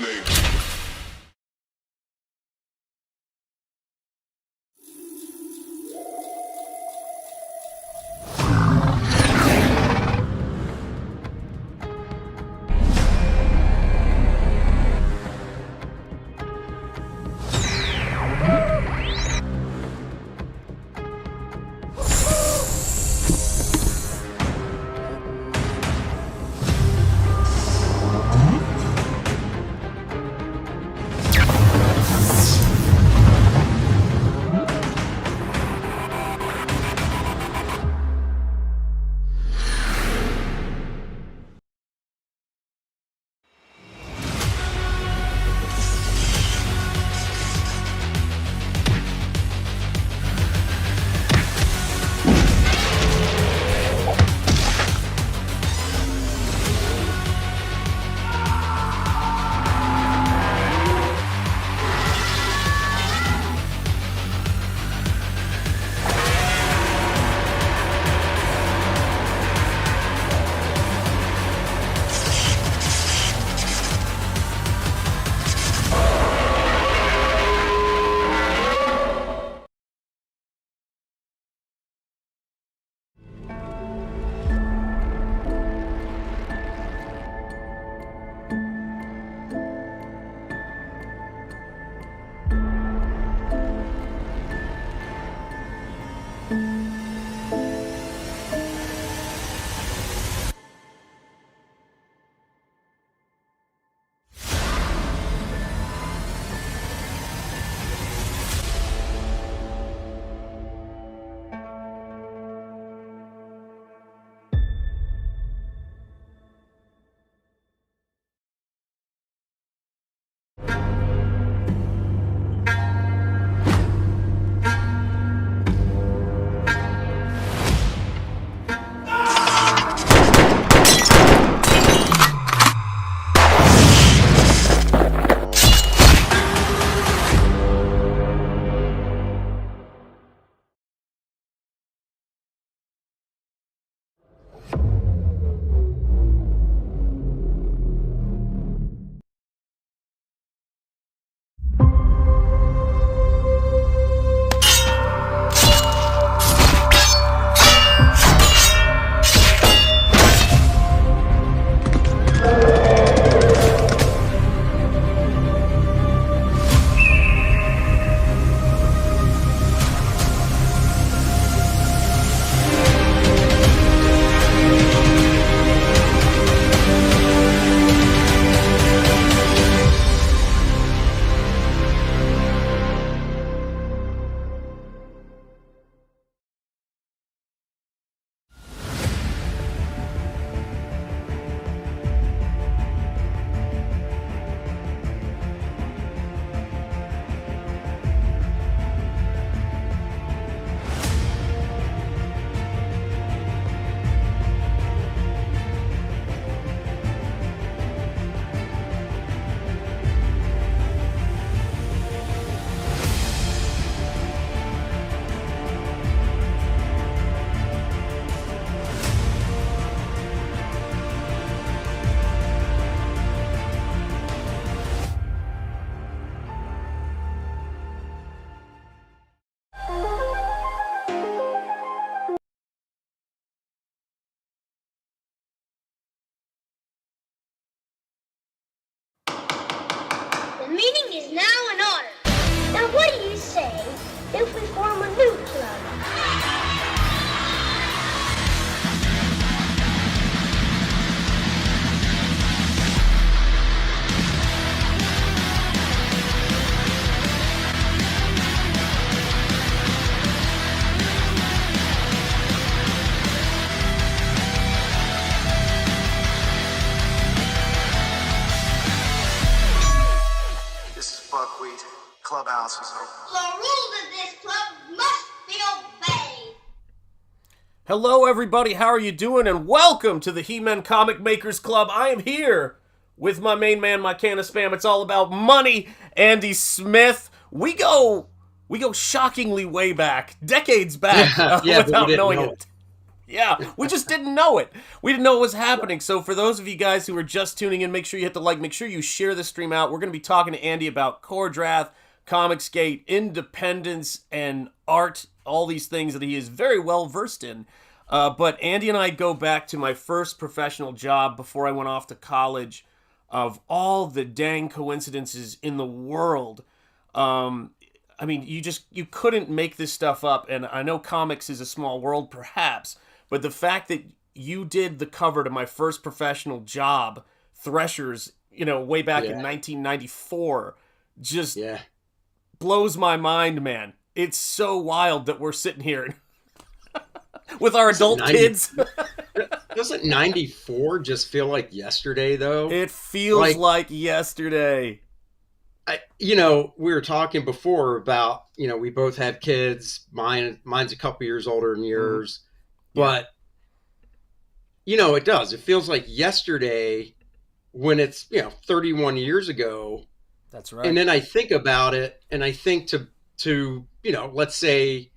last name. The meeting is now in order. Now what do you say if we form a new club? Clubhouse is open. The rules of this club must be obeyed. Hello everybody, how are you doing? And welcome to the He-Man Comic Makers Club. I am here with my main man, my can of spam. It's all about money, Andy Smith. We go shockingly way back, decades back, without knowing it. Yeah, we just didn't know it. We didn't know it was happening. So for those of you guys who are just tuning in, make sure you hit the like. Make sure you share the stream out. We're going to be talking to Andy about R-DRATH, Comicsgate, independence, and art. All these things that he is very well versed in. But Andy and I go back to my first professional job before I went off to college. Of all the dang coincidences in the world. I mean, you couldn't make this stuff up. And I know comics is a small world, perhaps. But the fact that you did the cover to my first professional job, Threshers, way back in 1994, just blows my mind, man. It's so wild that we're sitting here with our adult kids. Doesn't 94 just feel like yesterday, though? It feels like yesterday. We were talking before about, we both have kids. Mine's a couple years older than yours. But, it does. It feels like yesterday when it's, 31 years ago. That's right. And then I think about it, and I think to let's say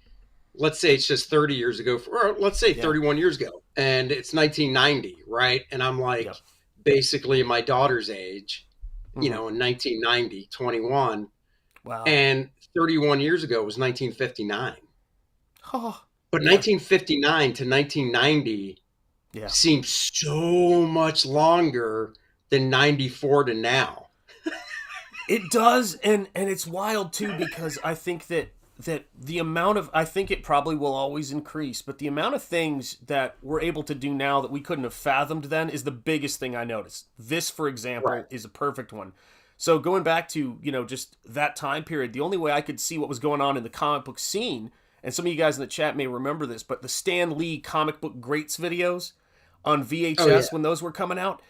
it's just 30 years ago, or let's say 31 years ago, and it's 1990, right? And I'm like basically my daughter's age, in 1990, 21. Wow. And 31 years ago was 1959. Oh, but 1959 to 1990 seems so much longer than 94 to now. It does, and it's wild too, because I think that the amount of, I think it probably will always increase, but the amount of things that we're able to do now that we couldn't have fathomed then is the biggest thing I noticed. This, for example, is a perfect one. So going back to, just that time period, the only way I could see what was going on in the comic book scene, and some of you guys in the chat may remember this, but the Stan Lee comic book greats videos on VHS when those were coming out.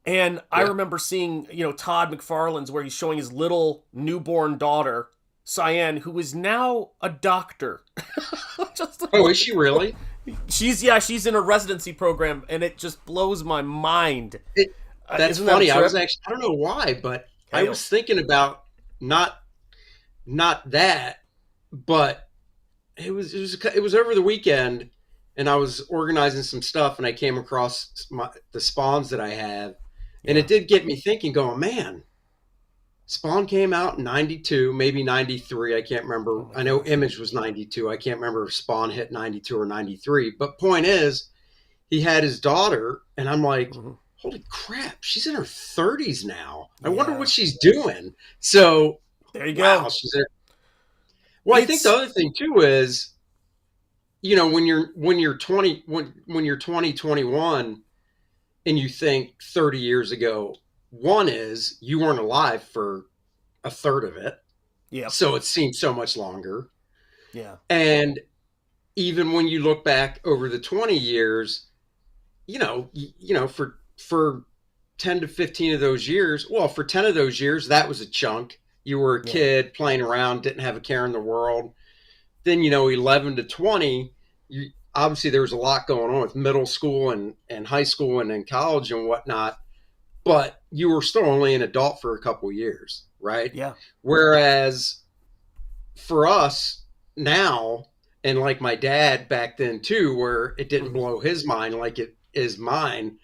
And I remember seeing, Todd McFarlane's where he's showing his little newborn daughter, Cyan, who is now a doctor. Is she really? She's in a residency program, and it just blows my mind. That's funny. I don't know why, but I was thinking about not that, but it was over the weekend, and I was organizing some stuff, and I came across the spawns that I have, and it did get me thinking, going, man, Spawn came out in 92, maybe 93. I can't remember. I know Image was 92. I can't remember if Spawn hit 92 or 93. But point is, he had his daughter, and I'm like, holy crap, she's in her 30s now. I wonder what she's doing. So there you go. She's there. Well, I think the other thing too is, when you're 20, when you're 21, and you think 30 years ago. One is you weren't alive for a third of it. Yeah. So it seems so much longer. Yeah. And even when you look back over the 20 years, for 10 to 15 of those years, well, for 10 of those years, that was a chunk. You were a kid playing around, didn't have a care in the world. Then, 11 to 20, obviously there was a lot going on with middle school and high school and then college and whatnot. But you were still only an adult for a couple of years, right? Yeah. Whereas for us now, and like my dad back then too, where it didn't blow his mind like it is mine,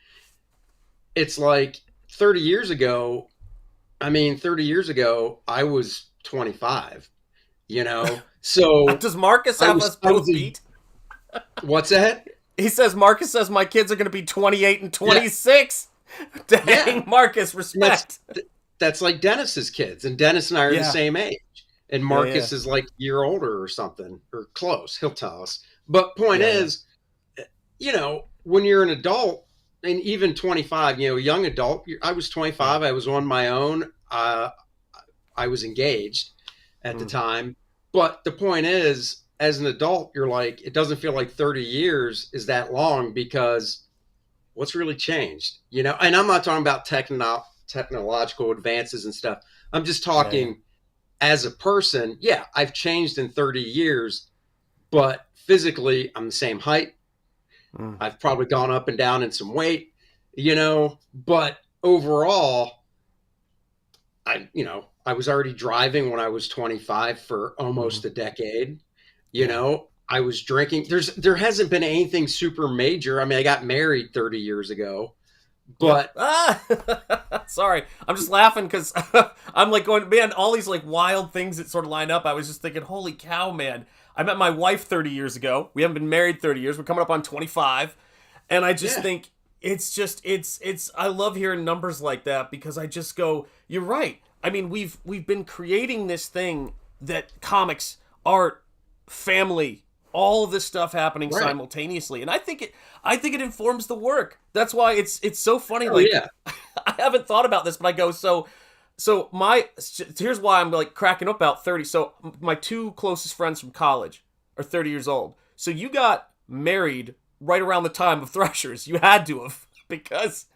it's like 30 years ago, I was 25, So does Marcus have us both beat? What's that? He says, Marcus says my kids are going to be 28 and 26. Yeah. Dang, Marcus, respect. That's like Dennis's kids, and Dennis and I are the same age, and Marcus is like a year older or something, or close. He'll tell us. But point is, when you're an adult, and even 25, young adult, I was 25. I was on my own. I was engaged at the time. But the point is, as an adult, you're like, it doesn't feel like 30 years is that long because what's really changed, and I'm not talking about technological advances and stuff. I'm just talking as a person. Yeah, I've changed in 30 years, but physically I'm the same height. I've probably gone up and down in some weight, but overall, I was already driving when I was 25 for almost a decade, I was drinking. There hasn't been anything super major. I mean, I got married 30 years ago, but sorry, I'm just laughing because I'm like going, man, all these like wild things that sort of line up. I was just thinking, holy cow, man. I met my wife 30 years ago. We haven't been married 30 years. We're coming up on 25. And I just think it's I love hearing numbers like that because I just go, you're right. I mean, we've been creating this thing that comics, art, family, all of this stuff happening simultaneously, and I think it informs the work. That's why it's so funny. I haven't thought about this, but I go so here's why I'm like cracking up about 30. So my two closest friends from college are 30 years old. So you got married right around the time of Threshers. You had to have because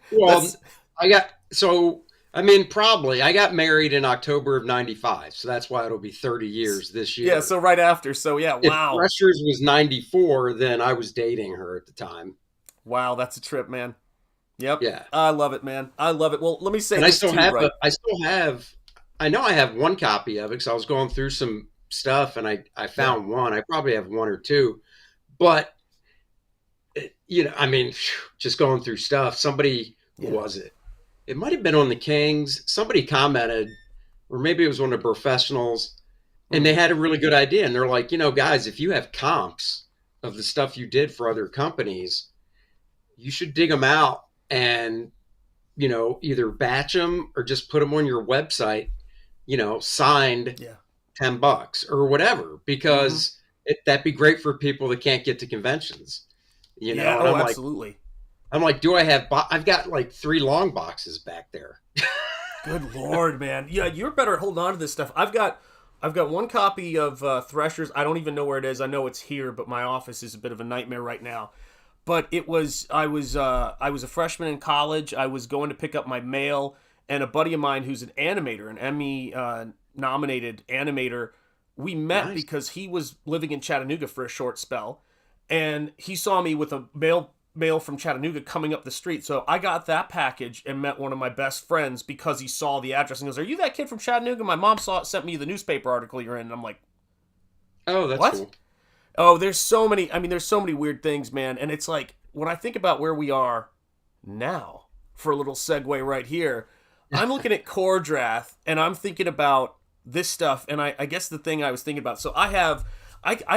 probably. I got married in October of 95, so that's why it'll be 30 years this year. Yeah, so right after. So yeah, wow. If Threshers was 94, then I was dating her at the time. Wow, that's a trip, man. Yep. Yeah. I love it, man. I love it. Well, let me say and this I know I have one copy of it because I was going through some stuff and I found one. I probably have one or two, but just going through stuff. Somebody, who was it? It might have been on the Kings. Somebody commented, or maybe it was one of the professionals, and they had a really good idea. And they're like, guys, if you have comps of the stuff you did for other companies, you should dig them out and, either batch them or just put them on your website, signed $10 or whatever, because that'd be great for people that can't get to conventions. Absolutely. I'm like, do I have? I've got like 3 long boxes back there. Good Lord, man. Yeah, you're better at holding on to this stuff. I've got one copy of Threshers. I don't even know where it is. I know it's here, but my office is a bit of a nightmare right now. But I was a freshman in college. I was going to pick up my mail, and a buddy of mine who's an animator, an Emmy nominated animator, we met because he was living in Chattanooga for a short spell, and he saw me with a mail from Chattanooga coming up the street. So I got that package and met one of my best friends because he saw the address and goes, "Are you that kid from Chattanooga? My mom sent me the newspaper article you're in." And I'm like, "Oh, that's what?" Cool. Oh, there's so many weird things, man. And it's like, when I think about where we are now, for a little segue right here, I'm looking at R-DRATH and I'm thinking about this stuff. And I guess the thing I was thinking about, so I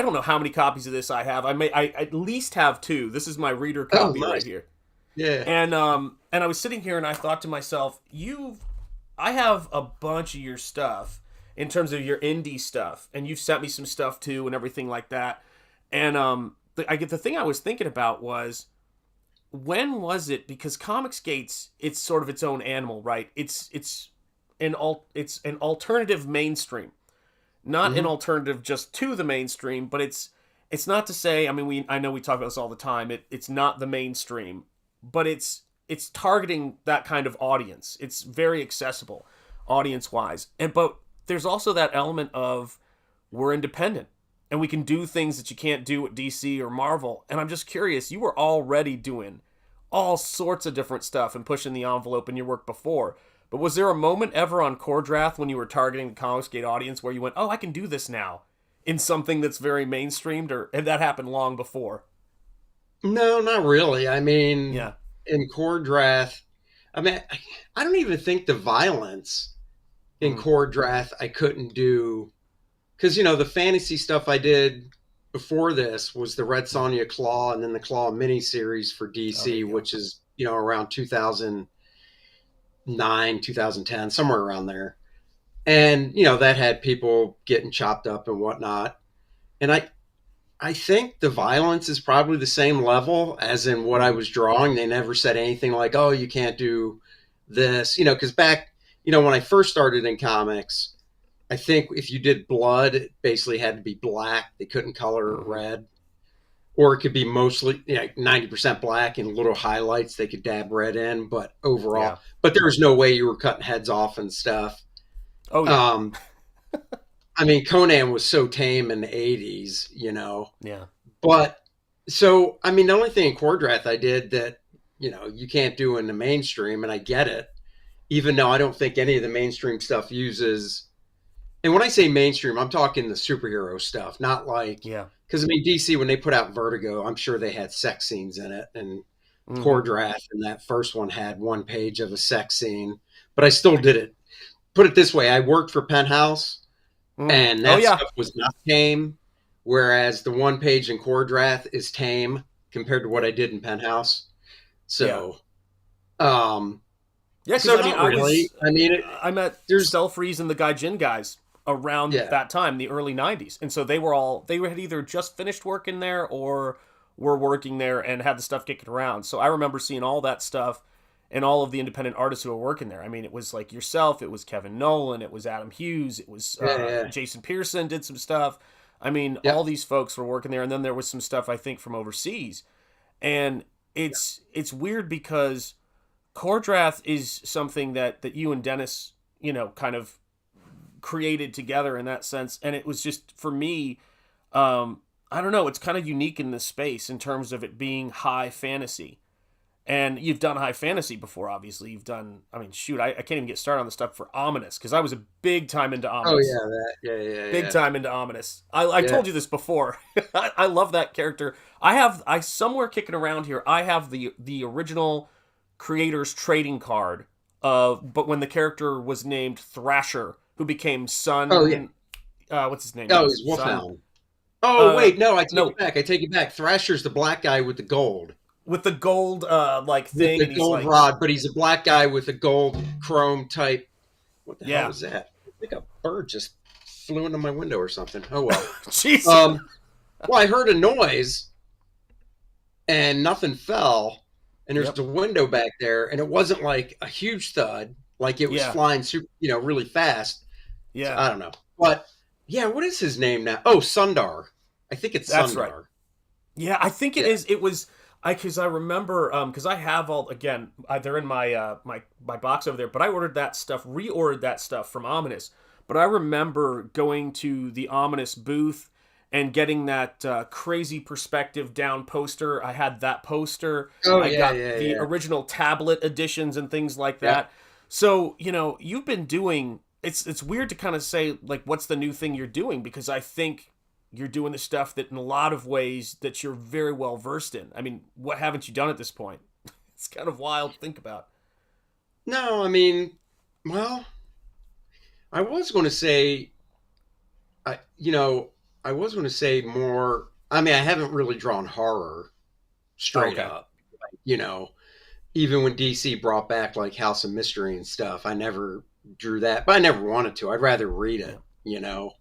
don't know how many copies of this I have. I at least have 2. This is my reader copy right here. Yeah. And I was sitting here and I thought to myself, I have a bunch of your stuff in terms of your indie stuff, and you've sent me some stuff too and everything like that. And the thing I was thinking about was, when was it? Because Comicsgate's, it's sort of its own animal, right? It's an alternative mainstream. Not an alternative just to the mainstream, but it's not to say, I know we talk about this all the time, it's not the mainstream, but it's targeting that kind of audience. It's very accessible audience-wise. But there's also that element of, we're independent and we can do things that you can't do at DC or Marvel. And I'm just curious, you were already doing all sorts of different stuff and pushing the envelope in your work before. But was there a moment ever on R-DRATH when you were targeting the Comicsgate audience where you went, "Oh, I can do this now," in something that's very mainstreamed, or had that happened long before? No, not really. In R-DRATH, I don't even think the violence in R-DRATH I couldn't do, because the fantasy stuff I did before this was the Red Sonja Claw and then the Claw miniseries for DC, which is around 2009, 2010, somewhere around there. And that had people getting chopped up and whatnot. And I think the violence is probably the same level as in what I was drawing. They never said anything like, "Oh, you can't do this," because back, when I first started in comics, I think if you did blood, it basically had to be black. They couldn't color it red. Or it could be mostly 90% black and little highlights they could dab red in, but overall. But there was no way you were cutting heads off and stuff. Oh, yeah. Conan was so tame in the 80s, Yeah. But, so, the only thing in R-DRATH I did that, you can't do in the mainstream, and I get it, even though I don't think any of the mainstream stuff uses And when I say mainstream, I'm talking the superhero stuff, not like, Yeah. because I mean, DC, when they put out Vertigo, I'm sure they had sex scenes in it. And Mm-hmm. R-DRATH and that first one had one page of a sex scene, but I still did it. Put it this way, I worked for Penthouse, Mm. and Oh that yeah. stuff was not tame, whereas the one page in R-DRATH is tame compared to what I did in Penthouse. Yeah. So, um, Yeah, because so I mean, not really. I mean, I met there's Stelfreeze and the Gaijin guys around yeah, that time, the early '90s, and so they had either just finished working there or were working there and had the stuff kicking around. So I remember seeing all that stuff and all of the independent artists who were working there. I mean, it was like yourself, it was Kevin Nolan, it was Adam Hughes, it was yeah, Jason Pearson did some stuff. I mean, yeah, all these folks were working there, and then there was some stuff I think from overseas, and it's weird because Cordrath is something that you and Dennis, kind of created together in that sense, and it was just for me, I don't know, it's kind of unique in this space in terms of it being high fantasy. And you've done high fantasy before, obviously. You've done, I mean, shoot, I can't even get started on the stuff for Ominous because I was a big time into oh Ominous. yeah, that, yeah, Big time into Ominous. I yeah, told you this before. I love that character. I somewhere kicking around here. I have the original creator's trading card of, but when the character was named Thrasher, who became oh yeah, what's his name? oh he's Son. Wolfhound. Oh wait, no, I take No, it back. I take it back. Thrasher's the black guy with the gold. with the gold like With thing, the and he's gold like, rod, but he's a black guy with a gold chrome type. What the hell yeah, was that? I think a bird just flew into my window or something. Oh well. jeez, Well, I heard a noise and nothing fell, and there's yep, a window back there, and it wasn't like a huge thud, like it was yeah, flying super, really fast. So yeah, I don't know, but yeah, what is his name now? Oh, Sundar. I think it's that's right. Sundar. Yeah, I think it Yeah. is. It was because I remember because I have all again. They're in my my box over there. But I ordered that stuff, reordered that stuff from Ominous. But I remember going to the Ominous booth and getting that crazy perspective down poster. I had that poster. Oh I yeah, got yeah, the yeah, original tablet editions and things like yeah. that. So you've been doing. It's weird to kind of say like what's the new thing you're doing because I think you're doing the stuff that in a lot of ways that you're very well versed in. I mean, what haven't you done at this point? It's kind of wild to think about. No, I mean, well, I was going to say, I, you know, I was going to say more. I mean, I haven't really drawn horror straight Okay. up. You know, even when DC brought back like House of Mystery and stuff, I never drew that, but I never wanted to. I'd rather read Yeah. it. You know,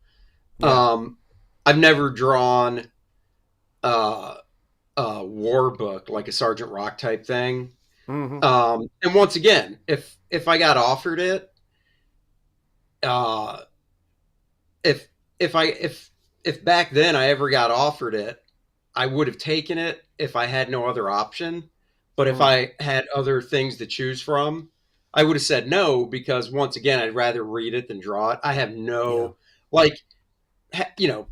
Yeah. I've never drawn uh, a war book like a Sergeant Rock type thing. Mm-hmm. And once again, if I got offered it, uh, if if back then I ever got offered it, I would have taken it if I had no other option. But if Mm. I had other things to choose from, I would have said no because once again, I'd rather read it than draw it. I have Yeah. no like,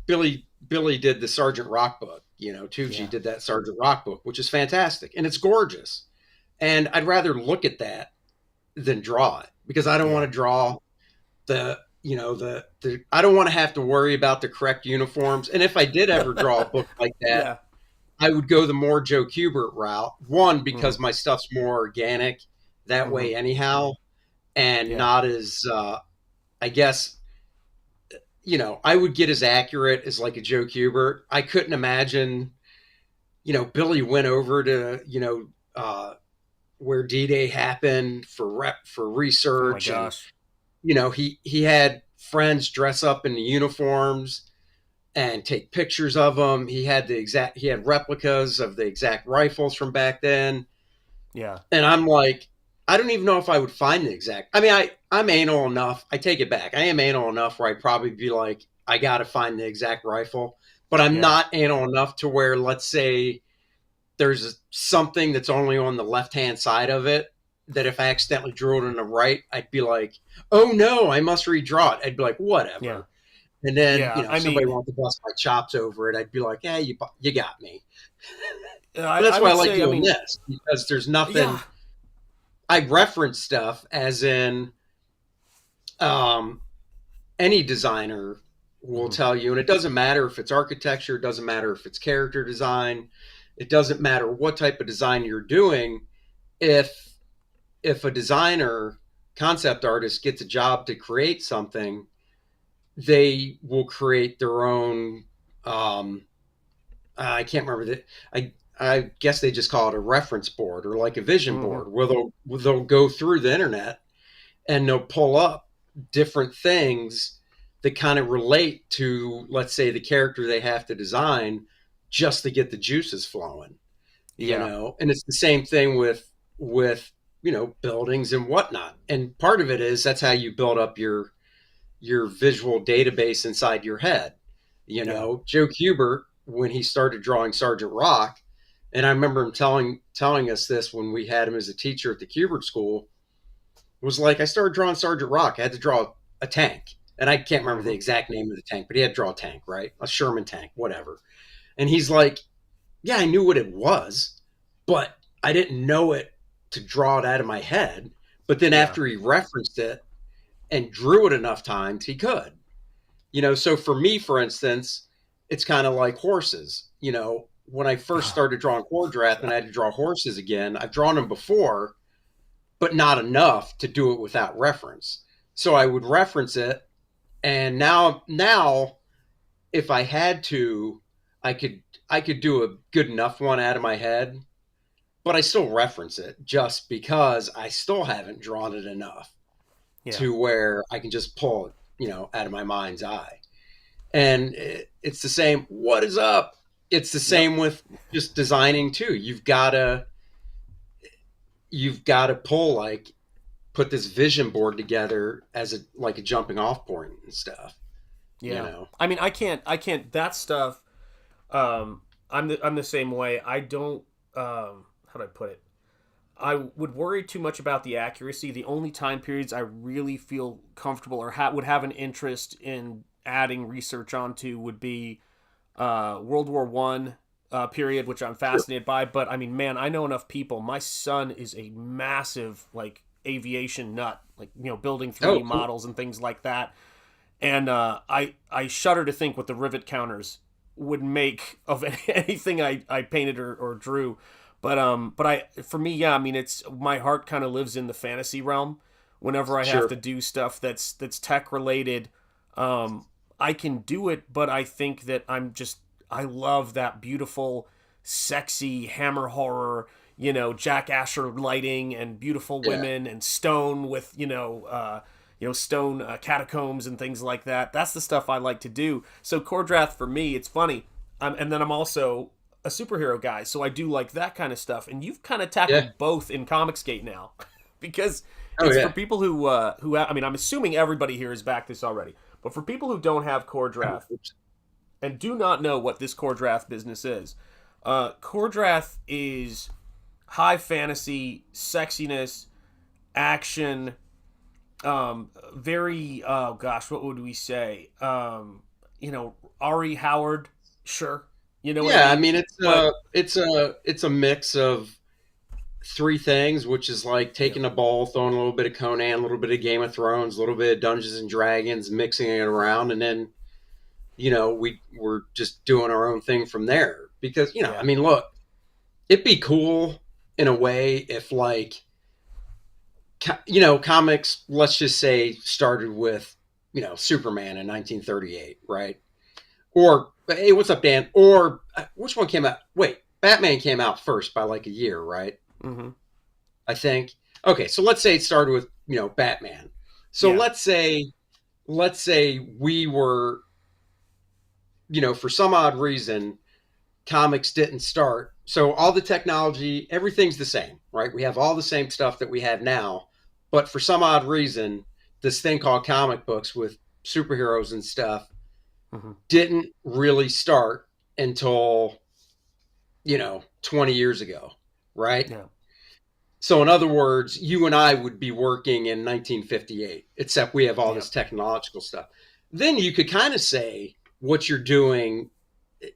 Billy did the Sergeant Rock book. Tucci Yeah. did that Sergeant Rock book, which is fantastic and it's gorgeous. And I'd rather look at that than draw it because I don't want Yeah. to draw the I don't want to have to worry about the correct uniforms. And if I did ever draw a book like that, Yeah. I would go the more Joe Kubert route. One, Mm. because my stuff's more organic that Mm-hmm. way anyhow, and Yeah. not as I guess I would get as accurate as like a Joe Kubert. I couldn't imagine, Billy went over to, where D-Day happened for Oh my research, and gosh. he had friends dress up in the uniforms and take pictures of them. He had replicas of the exact rifles from back then. Yeah. And I'm like, I don't even know if I would find the exact. I mean, I'm anal enough. I take it back. I am anal enough where I'd probably be like, I got to find the exact rifle. But I'm Yeah. not anal enough to where, let's say, there's something that's only on the left-hand side of it that if I accidentally drew it on the right, I'd be like, oh no, I must redraw it. I'd be like, whatever. Yeah. And then, Yeah. I somebody mean, wanted to bust my chops over it. I'd be like, yeah, you got me. I, But that's I why I would like say, I doing mean, this because there's nothing. yeah. I reference stuff as in, um, any designer will tell you, and it doesn't matter if it's architecture, it doesn't matter if it's character design, it doesn't matter what type of design you're doing. If a designer, concept artist gets a job to create something, they will create their own. I can't remember that. I guess they just call it a reference board or like a vision board, where they'll go through the internet and they'll pull up different things that kind of relate to, let's say, the character they have to design, just to get the juices flowing. You know, and it's the same thing with buildings and whatnot. And part of it is that's how you build up your visual database inside your head. Joe Kubert, when he started drawing Sergeant Rock, and I remember him telling us this when we had him as a teacher at the Kubert School, was like, I started drawing Sergeant Rock. I had to draw a tank. And I can't remember the exact name of the tank, but he had to draw a tank, right? A Sherman tank, whatever. And he's like, yeah, I knew what it was, but I didn't know it to draw it out of my head. But then after he referenced it and drew it enough times, he could. So for me, for instance, it's kind of like horses. When I first started drawing R-DRATH and I had to draw horses again, I've drawn them before, but not enough to do it without reference. So I would reference it. And now if I had to, I could do a good enough one out of my head, but I still reference it just because I still haven't drawn it enough to where I can just pull it, out of my mind's eye. And it's the same. What is up? It's the same with just designing too. You've got to put this vision board together as a jumping off point and stuff. I mean, I can't that stuff. I'm the same way. I don't, how do I put it? I would worry too much about the accuracy. The only time periods I really feel comfortable or would have an interest in adding research onto would be World War One period, which I'm fascinated by. But I mean, man, I know enough people. My son is a massive aviation nut, building 3D models and things like that. And I shudder to think what the rivet counters would make of anything I painted or drew. But for me, I mean, it's my heart kind of lives in the fantasy realm. Whenever I have to do stuff that's tech related, I can do it, but I think that I love that beautiful, sexy hammer horror, Jack Asher lighting and beautiful women and stone with, stone catacombs and things like that. That's the stuff I like to do. So R-DRATH for me, it's funny. And then I'm also a superhero guy, so I do like that kind of stuff. And you've kind of tackled both in Comicsgate now, because it's for people who I mean, I'm assuming everybody here has backed this already, but for people who don't have R-DRATH and do not know what this R-DRATH business is, R-DRATH is high fantasy, sexiness, action, very, oh gosh, what would we say? R.E. Howard, sure. I mean, it's a mix of three things, which is like taking a ball, throwing a little bit of Conan, a little bit of Game of Thrones, a little bit of Dungeons and Dragons, mixing it around, and then we're just doing our own thing from there. Because I mean, look, it'd be cool in a way if comics, let's just say, started with Superman in 1938, right? Or hey, what's up, Dan? Or which one came out? Wait, Batman came out first by a year, right? Mm-hmm. I think. Okay, so let's say it started with Batman. So let's say we were, for some odd reason, comics didn't start. So all the technology, everything's the same, right? We have all the same stuff that we have now, but for some odd reason, this thing called comic books with superheroes and stuff didn't really start until 20 years ago, right? Yeah. So in other words, you and I would be working in 1958, except we have all this technological stuff. Then you could kind of say what you're doing,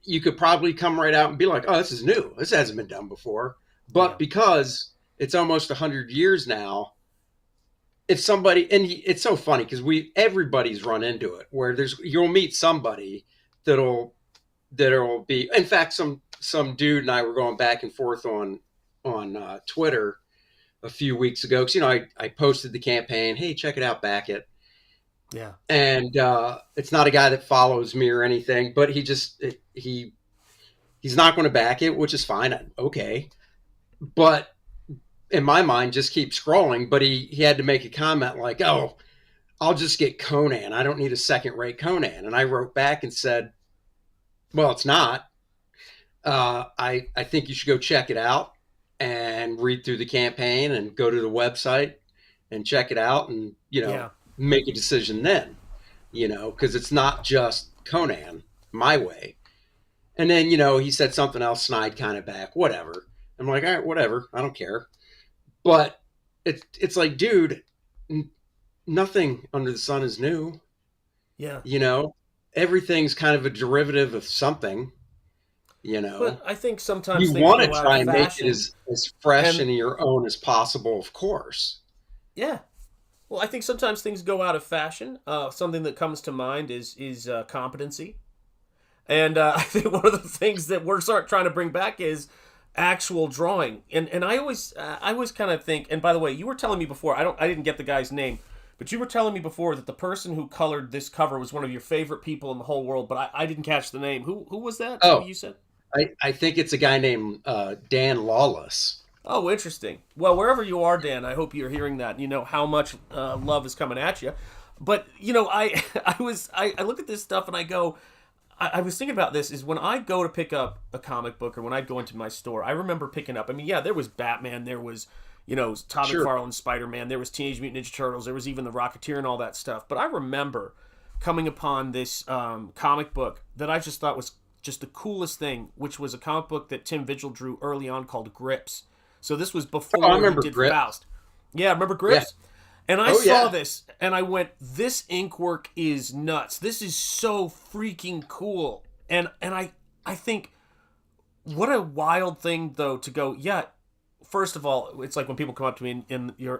you could probably come right out and be like, oh, this is new, this hasn't been done before. But because it's almost 100 years now, if somebody, and it's so funny because everybody's run into it where you'll meet somebody that'll be, in fact, some dude and I were going back and forth on Twitter a few weeks ago because I posted the campaign, hey, check it out, back it. Yeah. And it's not a guy that follows me or anything, but he's not going to back it, which is fine. Okay. But in my mind, just keep scrolling. But he had to make a comment like, oh, I'll just get Conan. I don't need a second-rate Conan. And I wrote back and said, well, it's not. I think you should go check it out and read through the campaign and go to the website and check it out and, make a decision then, because it's not just Conan my way. And then, he said something else, snide kind of back, whatever. I'm like, all right, whatever. I don't care. But it's like, dude, nothing under the sun is new. Yeah. Everything's kind of a derivative of something, But I think sometimes you want to try and make it as fresh and your own as possible, of course. Yeah. Well, I think sometimes things go out of fashion. Something that comes to mind is competency. And I think one of the things that we're trying to bring back is actual drawing. And I always kind of think, and by the way, you were telling me before, I didn't get the guy's name, but you were telling me before that the person who colored this cover was one of your favorite people in the whole world, but I didn't catch the name. Who was that? Oh, you said? I think it's a guy named Dan Lawless. Oh, interesting. Well, wherever you are, Dan, I hope you're hearing that. You know how much love is coming at you. But I look at this stuff and I go, I was thinking about this is when I go to pick up a comic book or when I go into my store, I remember picking up. I mean, yeah, there was Batman, there was Todd McFarlane's Spider-Man, there was Teenage Mutant Ninja Turtles, there was even the Rocketeer and all that stuff. But I remember coming upon this comic book that I just thought was just the coolest thing, which was a comic book that Tim Vigil drew early on called Grips. So this was before I remember he did Grips. Faust. Yeah, remember Grips? Yeah. And I saw this, and I went, this ink work is nuts. This is so freaking cool. And I think, what a wild thing, though, to go, yeah, first of all, it's like when people come up to me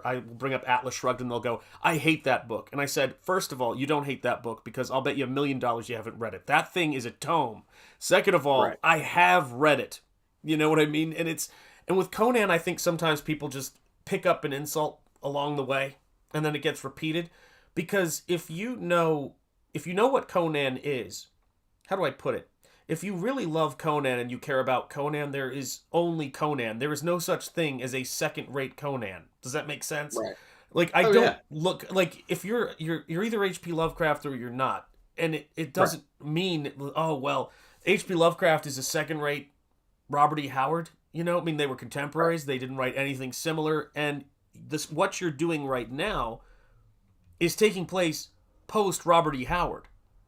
I will bring up Atlas Shrugged, and they'll go, I hate that book. And I said, first of all, you don't hate that book, because I'll bet you $1 million you haven't read it. That thing is a tome. Second of all, I have read it. You know what I mean? And with Conan, I think sometimes people just pick up an insult along the way, and then it gets repeated. Because if you know what Conan is, how do I put it? If you really love Conan and you care about Conan, there is only Conan. There is no such thing as a second-rate Conan. Does that make sense? Right. Like, I don't look like, if you're either H.P. Lovecraft or you're not, and it doesn't mean, oh well, H.P. Lovecraft is a second-rate Robert E. Howard. I mean, they were contemporaries. They didn't write anything similar. And what you're doing right now is taking place post Robert E. Howard.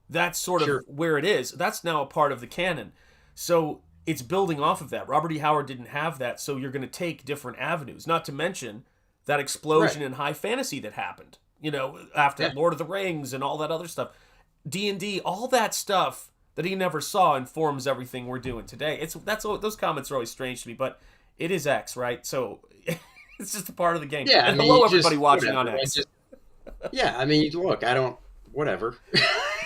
That's sort of where it is. That's now a part of the canon. So it's building off of that. Robert E. Howard didn't have that, so you're going to take different avenues. Not to mention that explosion in high fantasy that happened, after Lord of the Rings and all that other stuff. D&D, all that stuff that he never saw informs everything we're doing today. Those comments are always strange to me, but it is X, right? So it's just a part of the game. Yeah, and hello, everybody watching on X. Look, I don't, whatever.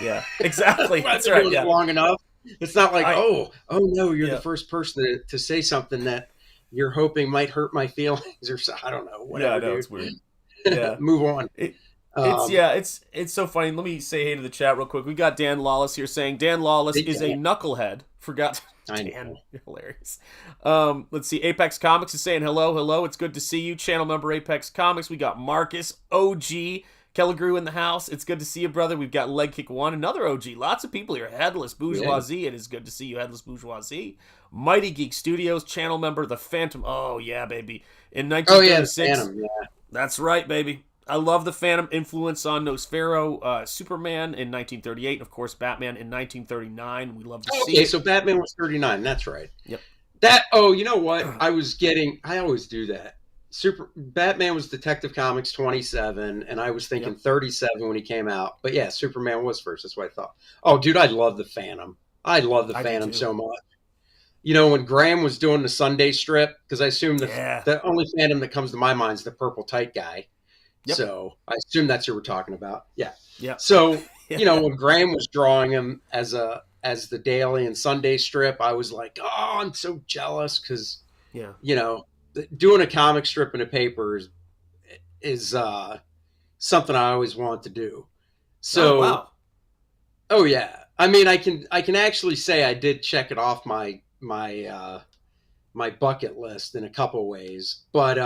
Yeah, exactly. That's right. Yeah. Long enough. It's not like, oh no, you're the first person to say something that you're hoping might hurt my feelings or so. I don't know. Whatever. Yeah, I know, it's weird. Yeah, move on. It's so funny. Let me say hey to the chat real quick. We got Dan Lawless here saying Dan Lawless is a knucklehead. Forgot. Dan, you're hilarious. Let's see. Apex Comics is saying hello. It's good to see you. Channel member Apex Comics. We got Marcus OG Kelligrew in the house. It's good to see you, brother. We've got Leg Kick One, another OG. Lots of people here. Headless Bourgeoisie. It is good to see you, Headless Bourgeoisie. Mighty Geek Studios channel member The Phantom. Oh yeah, baby. In 1936. The Phantom. Yeah. That's right, baby. I love the Phantom influence on Nosfero, Superman in 1938, and of course Batman in 1939. We love to see it. Okay, so Batman was 39. That's right. Yep. You know what? I always do that. Batman was Detective Comics 27, and I was thinking 37 when he came out. But yeah, Superman was first. That's what I thought. Oh, dude, I love the Phantom. I love the Phantom so much. When Graham was doing the Sunday strip, because I assume the only Phantom that comes to my mind is the purple tight guy. Yep. So I assume that's who we're talking about. Yeah. Yeah. So, when Graham was drawing him as the daily and Sunday strip, I was like, oh, I'm so jealous because, doing a comic strip in a paper is something I always wanted to do. So, oh, wow. Oh yeah. I mean, I can actually say I did check it off my bucket list in a couple ways. But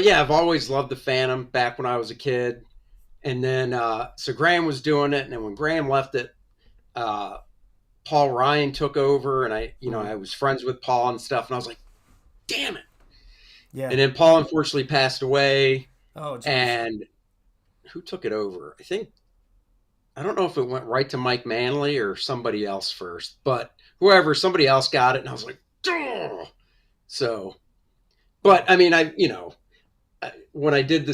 yeah, I've always loved the Phantom back when I was a kid. And then so Graham was doing it, and then when Graham left it, Paul Ryan took over, and I was friends with Paul and stuff, and I was like, damn it. Yeah. And then Paul unfortunately passed away. Oh, geez. And who took it over? I don't know if it went right to Mike Manley or somebody else first, but somebody else got it, and I was like, oh. So, but I mean, when I did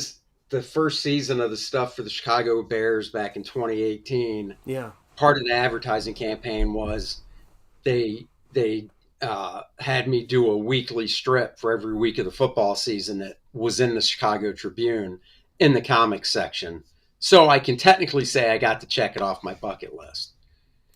the first season of the stuff for the Chicago Bears back in 2018, part of the advertising campaign was they had me do a weekly strip for every week of the football season that was in the Chicago Tribune in the comics section. So I can technically say I got to check it off my bucket list.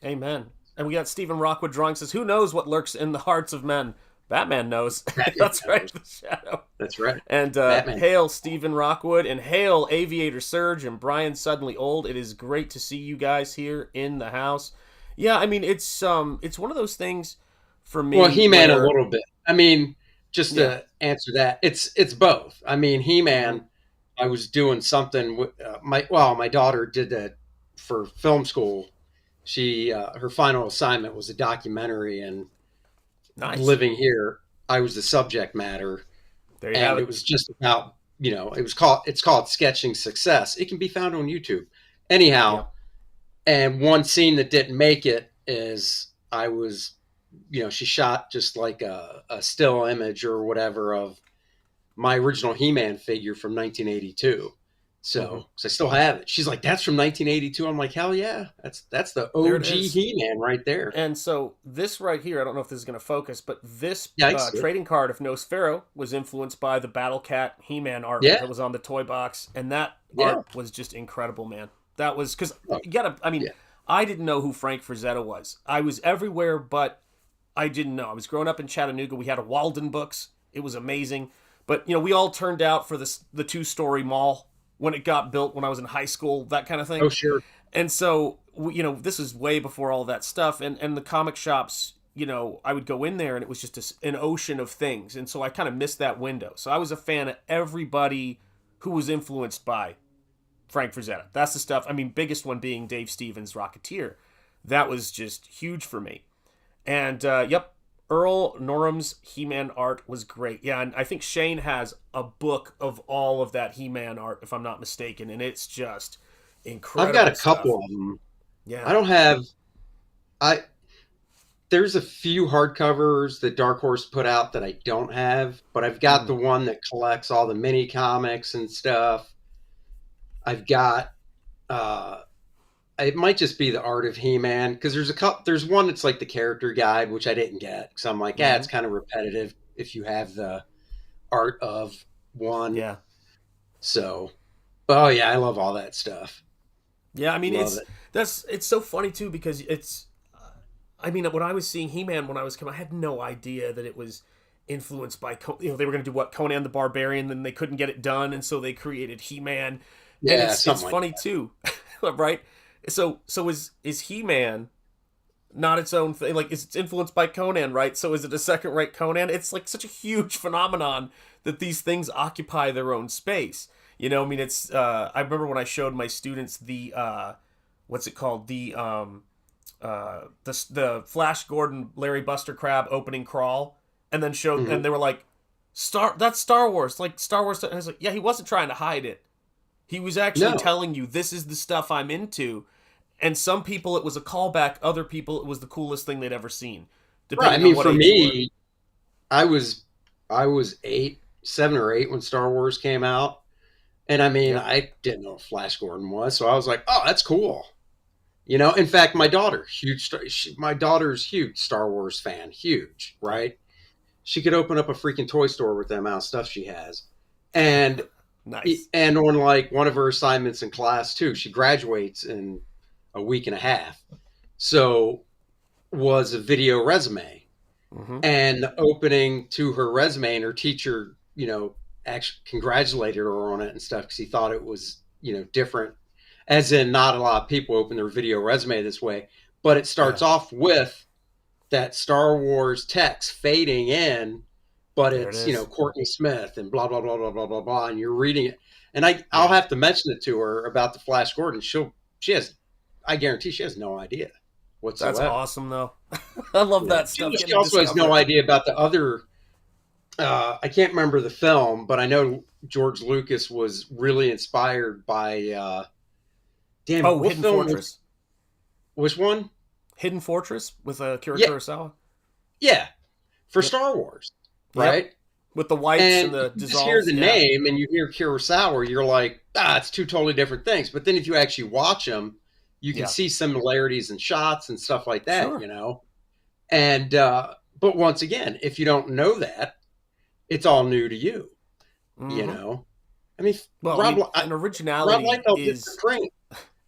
Amen. And we got Stephen Rockwood drawing, says, who knows what lurks in the hearts of men? Batman knows. That's right, the shadow. That's right. And hail Stephen Rockwood, and hail Aviator Surge and Brian Suddenly Old. It is great to see you guys here in the house. Yeah, I mean, it's one of those things for me. Well, He-Man a little bit. I mean, just to answer that, it's both. I mean, He-Man, I was doing something with my daughter did that for film school. She her final assignment was a documentary, and living here, I was the subject matter. There you have it. It was just about it's called Sketching Success. It can be found on YouTube. Anyhow, and one scene that didn't make it is I was, she shot just like a still image or whatever of my original He-Man figure from 1982. So I still have it. She's like, that's from 1982. I'm like, hell yeah. That's the OG He-Man right there. And so this right here, I don't know if this is going to focus, but this trading card of Nosfero was influenced by the Battle Cat He-Man art that was on the toy box. And that art was just incredible, man. That was, because I didn't know who Frank Frazetta was. I was everywhere, but I didn't know. I was growing up in Chattanooga. We had a Walden Books. It was amazing. But, we all turned out for the two-story mall when it got built when I was in high school, that kind of thing. Oh, sure. And so, this is way before all that stuff. And the comic shops, I would go in there and it was just an ocean of things. And so I kind of missed that window. So I was a fan of everybody who was influenced by Frank Frazetta. That's the stuff. I mean, biggest one being Dave Stevens' Rocketeer. That was just huge for me. And, Earl Norham's He-Man art was great. Yeah, and I think Shane has a book of all of that He-Man art, if I'm not mistaken, and it's just incredible. I've got a couple of them. Yeah. I don't have... There's a few hardcovers that Dark Horse put out that I don't have, but I've got the one that collects all the mini comics and stuff. I've got... it might just be the art of He-Man, because there's one that's like the character guide, which I didn't get, because I'm like, it's kind of repetitive if you have the art of one. Yeah. So, oh yeah, I love all that stuff. Yeah, I mean, it's so funny too, because it's, when I was seeing He-Man when I was coming, I had no idea that it was influenced by, they were going to do Conan the Barbarian, then they couldn't get it done, and so they created He-Man. Yeah, and it's funny too, right? So is He-Man not its own thing? Like, it's influenced by Conan, right? So is it a second-rate Conan? It's like such a huge phenomenon that these things occupy their own space. It's I remember when I showed my students the what's it called? The Flash Gordon Larry Buster Crab opening crawl, and then showed and they were like, that's Star Wars, like Star Wars. And I was like, yeah, he wasn't trying to hide it. He was actually telling you, this is the stuff I'm into. And some people, it was a callback. Other people, it was the coolest thing they'd ever seen. Right. I mean, for me, I was 7 or 8 when Star Wars came out. And I mean, I didn't know what Flash Gordon was. So I was like, oh, that's cool. In fact, my daughter's huge Star Wars fan. Huge, right? She could open up a freaking toy store with the amount of stuff she has. And Nice. And on like one of her assignments in class too, she graduates in a week and a half. So was a video resume. Mm-hmm. And the opening to her resume, and her teacher, actually congratulated her on it and stuff because he thought it was, different. As in, not a lot of people open their video resume this way. But it starts off with that Star Wars text fading in, but it's, Courtney Smith and blah, blah, blah, blah, blah, blah, blah. And you're reading it. And I'll have to mention it to her about the Flash Gordon. I guarantee she has no idea whatsoever. That's awesome, though. I love that stuff. She also has no idea about the other. I can't remember the film, but I know George Lucas was really inspired by. Hidden Fortress. Which one? Hidden Fortress with Akira Kurosawa. Yeah, for Star Wars, right? Yep. With the whites and the dissolves. You just hear the name and you hear Kurosawa, you're like, it's two totally different things. But then if you actually watch them, you can see similarities in shots and stuff like that, And but once again, if you don't know that, it's all new to you. Mm-hmm. I mean, an originality is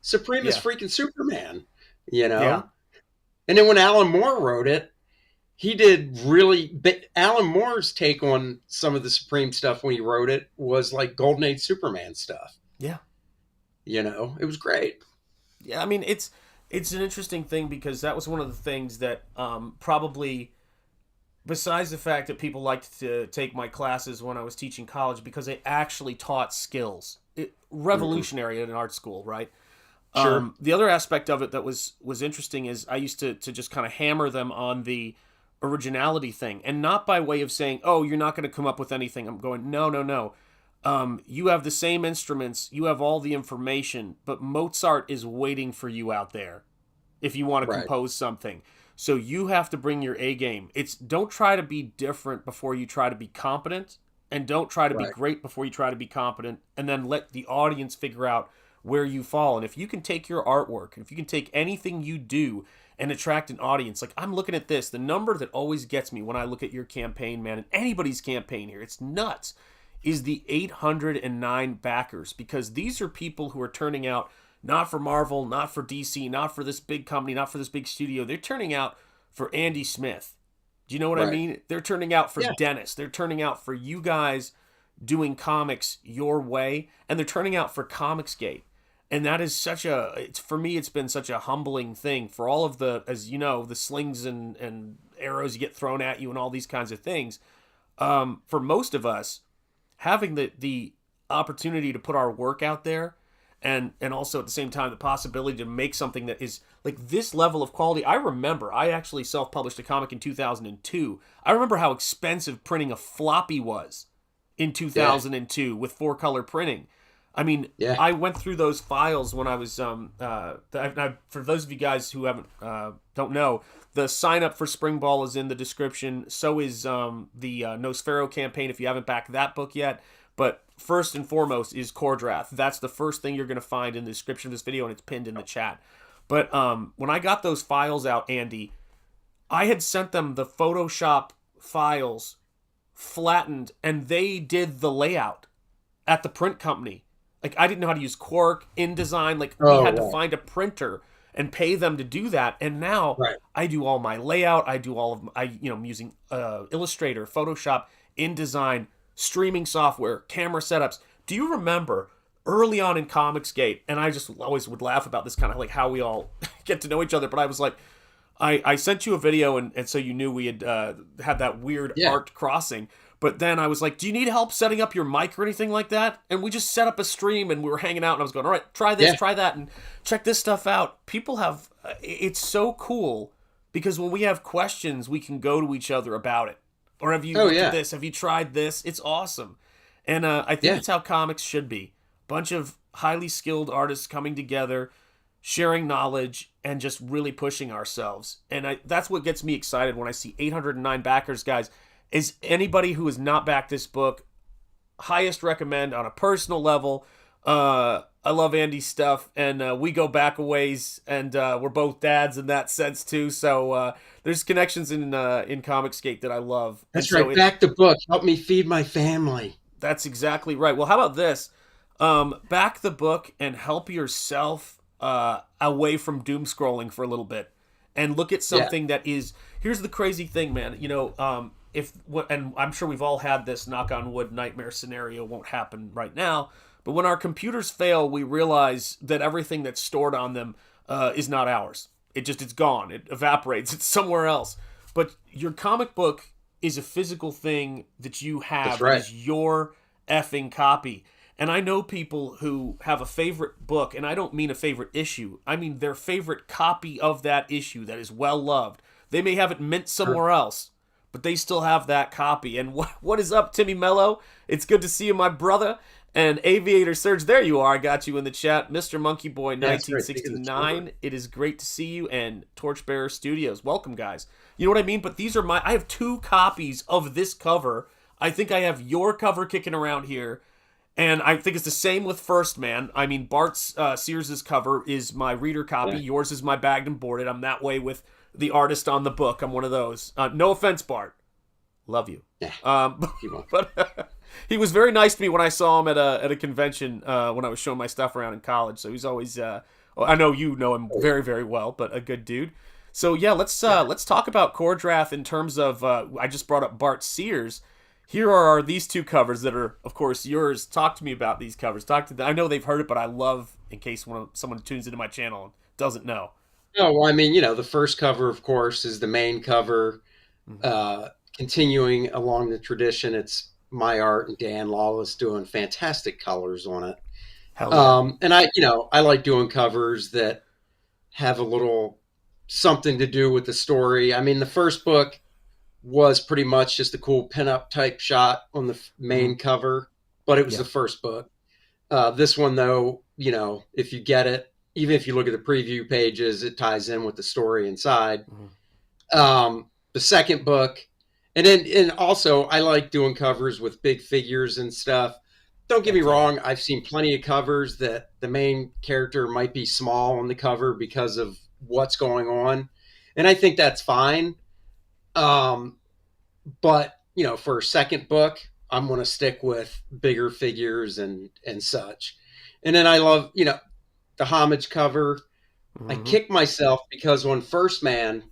Supreme is freaking Superman, Yeah. And then when Alan Moore wrote it, he did but Alan Moore's take on some of the Supreme stuff when he wrote it was like Golden Age Superman stuff. Yeah. It was great. Yeah, I mean, it's an interesting thing because that was one of the things that probably, besides the fact that people liked to take my classes when I was teaching college because they actually taught skills. Revolutionary in an art school, right? Sure. The other aspect of it that was interesting is I used to just kind of hammer them on the originality thing, and not by way of saying, oh, you're not going to come up with anything. I'm going, no. You have the same instruments, you have all the information, but Mozart is waiting for you out there if you want to compose something. So you have to bring your A game. Don't try to be different before you try to be competent, and don't try to be great before you try to be competent, and then let the audience figure out where you fall. And if you can take your artwork, if you can take anything you do and attract an audience, like I'm looking at this, the number that always gets me when I look at your campaign, man, and anybody's campaign here, it's nuts, is the 809 backers, because these are people who are turning out not for Marvel, not for DC, not for this big company, not for this big studio. They're turning out for Andy Smith. Do you know what I mean? They're turning out for Dennis. They're turning out for you guys doing comics your way, and they're turning out for Comicsgate. And that is for me, it's been such a humbling thing for all of the, as you know, the slings and arrows you get thrown at you and all these kinds of things. For most of us, having the opportunity to put our work out there, and also at the same time the possibility to make something that is like this level of quality. I remember I actually self-published a comic in 2002. I remember how expensive printing a floppy was in 2002 with 4-color printing. I mean, I went through those files when I was, for those of you guys who don't know, the sign up for SPRINGBALL is in the description. So is the Nosfero campaign if you haven't backed that book yet. But first and foremost is R-DRATH. That's the first thing you're going to find in the description of this video, and it's pinned in the chat. But when I got those files out, Andy, I had sent them the Photoshop files flattened, and they did the layout at the print company. Like, I didn't know how to use Quark, InDesign. Like, we had to find a printer and pay them to do that. And now I do all my layout. I do all of I'm using Illustrator, Photoshop, InDesign, streaming software, camera setups. Do you remember early on in Comicsgate, and I just always would laugh about this kind of like how we all get to know each other, but I was like, I sent you a video, and so you knew we had had that weird art crossing. But then I was like, do you need help setting up your mic or anything like that? And we just set up a stream, and we were hanging out, and I was going, all right, try this, try that, and check this stuff out. People have, it's so cool, because when we have questions, we can go to each other about it. Or have you looked at this? Have you tried this? It's awesome. And I think that's how comics should be. Bunch of highly skilled artists coming together, sharing knowledge, and just really pushing ourselves. And that's what gets me excited when I see 809 backers, guys. Is anybody who has not backed this book, highest recommend on a personal level. I love Andy's stuff, and we go back a ways, and we're both dads in that sense too. So there's connections in Comicsgate that I love. That's right. Back the book. Help me feed my family. That's exactly right. Well, how about this? Back the book and help yourself away from doom scrolling for a little bit, and look at something that is. Here's the crazy thing, man. You know, and I'm sure we've all had this, knock on wood, nightmare scenario. Won't happen right now, but when our computers fail, we realize that everything that's stored on them is not ours. It's gone. It evaporates. It's somewhere else. But your comic book is a physical thing that you have. That's right. It is your effing copy. And I know people who have a favorite book, and I don't mean a favorite issue. I mean their favorite copy of that issue that is well loved. They may have it mint somewhere else, but they still have that copy. And what is up, Timmy Mello? It's good to see you, my brother. And Aviator Surge, there you are. I got you in the chat. Mr. Monkey Boy 1969. It is great to see you. And Torchbearer Studios. Welcome, guys. You know what I mean? But these are I have 2 copies of this cover. I think I have your cover kicking around here. And I think it's the same with First Man. I mean, Bart's Sears' cover is my reader copy. Yeah. Yours is my bagged and boarded. I'm that way with the artist on the book. I'm one of those. No offense, Bart. Love you. Yeah. But he was very nice to me when I saw him at a convention when I was showing my stuff around in college. So he's always I know you know him very, very well, but a good dude. So yeah, let's talk about R-DRATH in terms of I just brought up Bart Sears. Here are these 2 covers that are, of course, yours. Talk to me about these covers. Talk to them. I know they've heard it, but I love in case someone tunes into my channel and doesn't know. Oh, well, I mean, you know, the first cover, of course, is the main cover. Continuing along the tradition, it's my art and Dan Lawless doing fantastic colors on it. Hell yeah. And I like doing covers that have a little something to do with the story. I mean, the first book was pretty much just a cool pinup type shot on the main cover, but it was the first book. This one, though, you know, if you get it, even if you look at the preview pages, it ties in with the story inside. The second book, and also I like doing covers with big figures and stuff. Don't get me wrong, I've seen plenty of covers that the main character might be small on the cover because of what's going on, and I think that's fine. But, you know, for a second book, I'm going to stick with bigger figures and such. And then I love, you know, the homage cover. I kick myself because on First Man,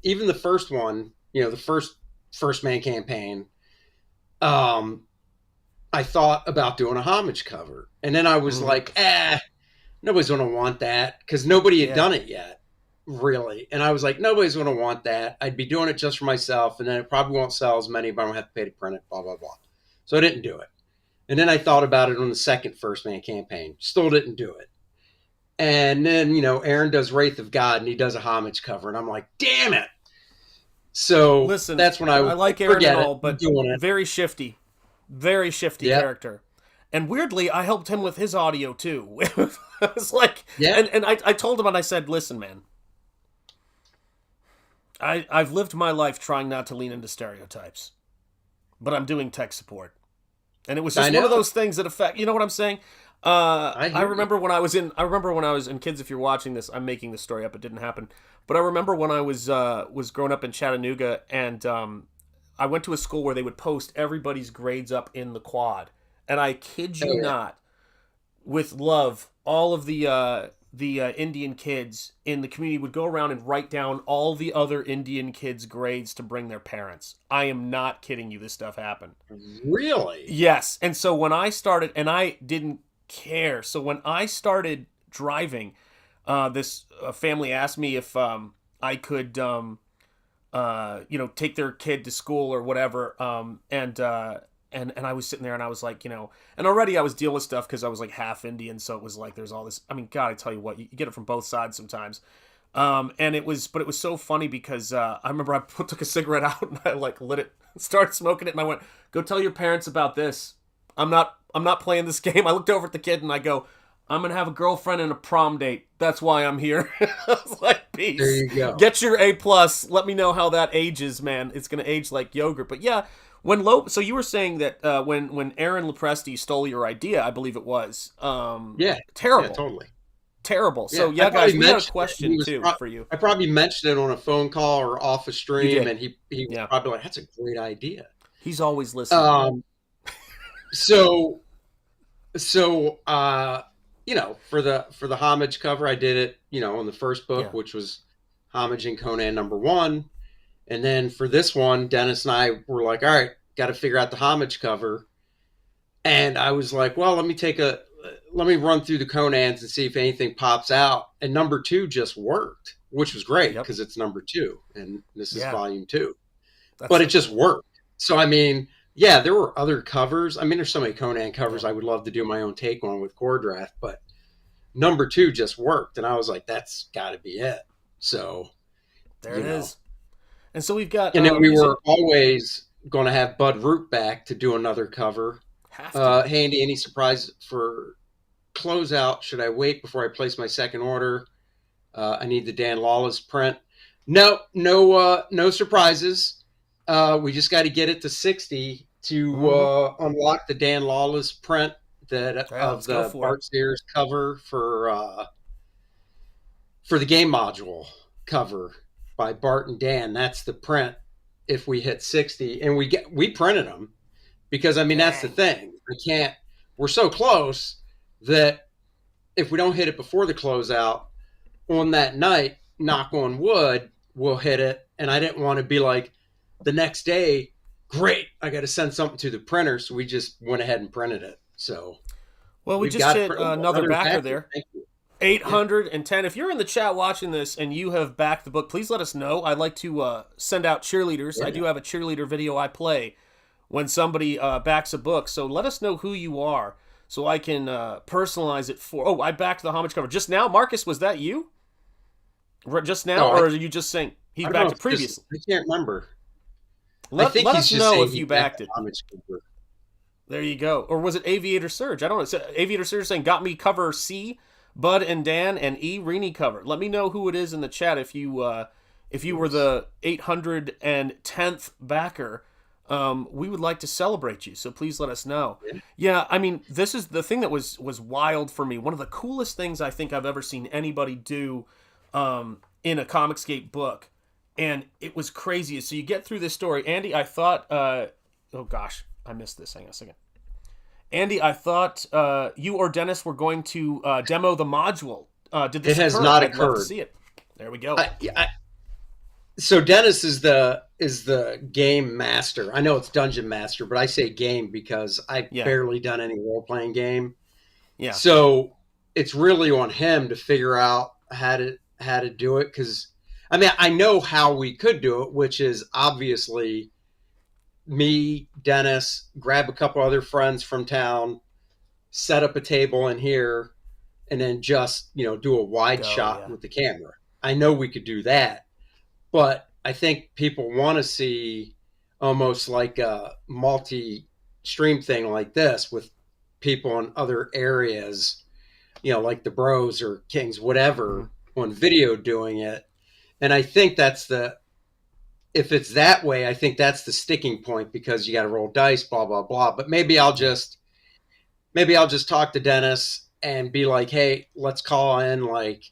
even the first one, you know, the First Man campaign, I thought about doing a homage cover. And then I was like, nobody's going to want that because nobody had done it yet. Really. And I was like, nobody's going to want that. I'd be doing it just for myself, and then it probably won't sell as many, but I don't have to pay to print it, blah, blah, blah. So I didn't do it. And then I thought about it on the second First Man campaign. Still didn't do it. And then, you know, Aaron does Wraith of God, and he does a homage cover, and I'm like, damn it. So listen, that's when I like Aaron and all, but very shifty. Very shifty character. And weirdly, I helped him with his audio, too. I was like, and I told him, and I said, listen, man, I've lived my life trying not to lean into stereotypes, but I'm doing tech support, and it was just one of those things that affect. You know what I'm saying? I remember when I was in Kids. If you're watching this, I'm making this story up. It didn't happen, but I remember when I was growing up in Chattanooga, and I went to a school where they would post everybody's grades up in the quad, and I kid you not, with love, all of the Indian kids in the community would go around and write down all the other Indian kids' grades to bring their parents. I am not kidding you. This stuff happened. Really? Yes. And so when I started, and I didn't care. So when I started driving, this family asked me if I could, take their kid to school or whatever. And I was sitting there and I was like, and already I was dealing with stuff because I was like half Indian. So it was like, there's all this, I mean, God, I tell you what, you get it from both sides sometimes. But it was so funny because I remember I took a cigarette out and I like lit it, started smoking it. And I went, go tell your parents about this. I'm not playing this game. I looked over at the kid and I go, I'm going to have a girlfriend and a prom date. That's why I'm here. I was like, peace. There you go. Get your A+. Let me know how that ages, man. It's going to age like yogurt. But yeah, so you were saying that when Aaron Lopresti stole your idea, I believe it was. Terrible. Yeah, totally. Terrible. So yeah, guys, we had a question too for you. I probably mentioned it on a phone call or off a stream, and he was probably like, "That's a great idea." He's always listening. So for the homage cover, I did it, on the first book, which was Homage in Conan #1. And then for this one, Dennis and I were like, all right, got to figure out the homage cover. And I was like, well, let me run through the Conans and see if anything pops out. And #2 just worked, which was great because it's #2 and this is volume 2. But it just worked. So, I mean, yeah, there were other covers. I mean, there's so many Conan covers I would love to do my own take on with R-DRATH, but #2 just worked. And I was like, that's got to be it. So there it is. And so we've got... And then we were always going to have Bud Root back to do another cover. Handy, any surprise for closeout? Should I wait before I place my second order? I need the Dan Lawless print. No surprises. We just got to get it to 60 to unlock the Dan Lawless print of the Bart Sears cover for the game module cover by Bart and Dan. That's the print if we hit 60, and we printed them because, I mean, that's the thing. We're so close that if we don't hit it before the closeout on that night, knock on wood, we'll hit it. And I didn't want to be like the next day, great, I got to send something to the printer. So we just went ahead and printed it. So, well, we just hit another backer there. Thank you. 810. If you're in the chat watching this and you have backed the book, please let us know. I'd like to send out cheerleaders. I do have a cheerleader video I play when somebody backs a book. So let us know who you are so I can personalize it for... Oh, I backed the homage cover. Just now? Marcus, was that you? Just now? Or are you just saying he backed it previously? I can't remember. Let us know if you backed it. There you go. Or was it Aviator Surge? I don't know. So Aviator Surge saying, got me cover C, Bud and Dan, and E. Rini cover. Let me know who it is in the chat if you were the 810th backer. We would like to celebrate you, so please let us know. Yeah, I mean, this is the thing that was wild for me. One of the coolest things I think I've ever seen anybody do in a Comicsgate book, and it was crazy. So you get through this story. Andy, I thought... oh, gosh, I missed this. Hang on a second. Andy, I thought you or Dennis were going to demo the module. Did this occur? It has not occurred. I'd love to see it. There we go. So Dennis is the game master. I know it's dungeon master, but I say game because I've barely done any role-playing game. Yeah. So it's really on him to figure out how to do it. Because, I mean, I know how we could do it, which is obviously me, Dennis, grab a couple other friends from town, set up a table in here, and then just, do a wide shot with the camera. I know we could do that. But I think people want to see almost like a multi-stream thing like this with people in other areas, like the Bros or Kings, whatever, on video doing it. And I think if it's that way, I think that's the sticking point because you got to roll dice, blah, blah, blah. But maybe I'll just talk to Dennis and be like, hey, let's call in. Like,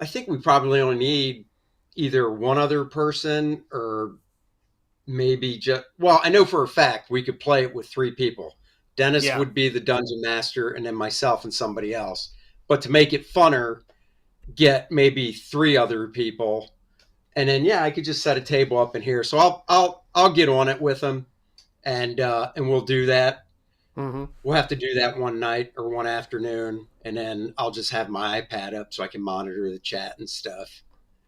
I think we probably only need either one other person or maybe I know for a fact we could play it with 3 people. Dennis would be the dungeon master and then myself and somebody else. But to make it funner, get maybe 3 other people. And then, I could just set a table up in here. So I'll get on it with them and we'll do that. Mm-hmm. We'll have to do that one night or one afternoon. And then I'll just have my iPad up so I can monitor the chat and stuff.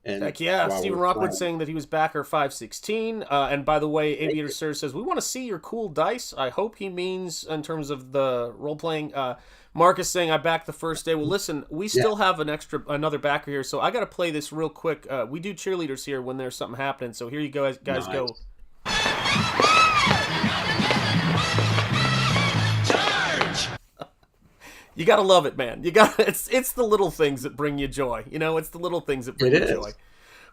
And heck yeah, Stephen Rockwood saying that he was backer 516. And by the way, Aviator Sir says, we want to see your cool dice. I hope he means in terms of the role-playing. Marcus saying, I backed the first day. Well, listen, we still have another backer here, so I got to play this real quick. We do cheerleaders here when there's something happening, so here you guys go. You gotta love it, man. It's the little things that bring you joy. It's the little things that bring you joy.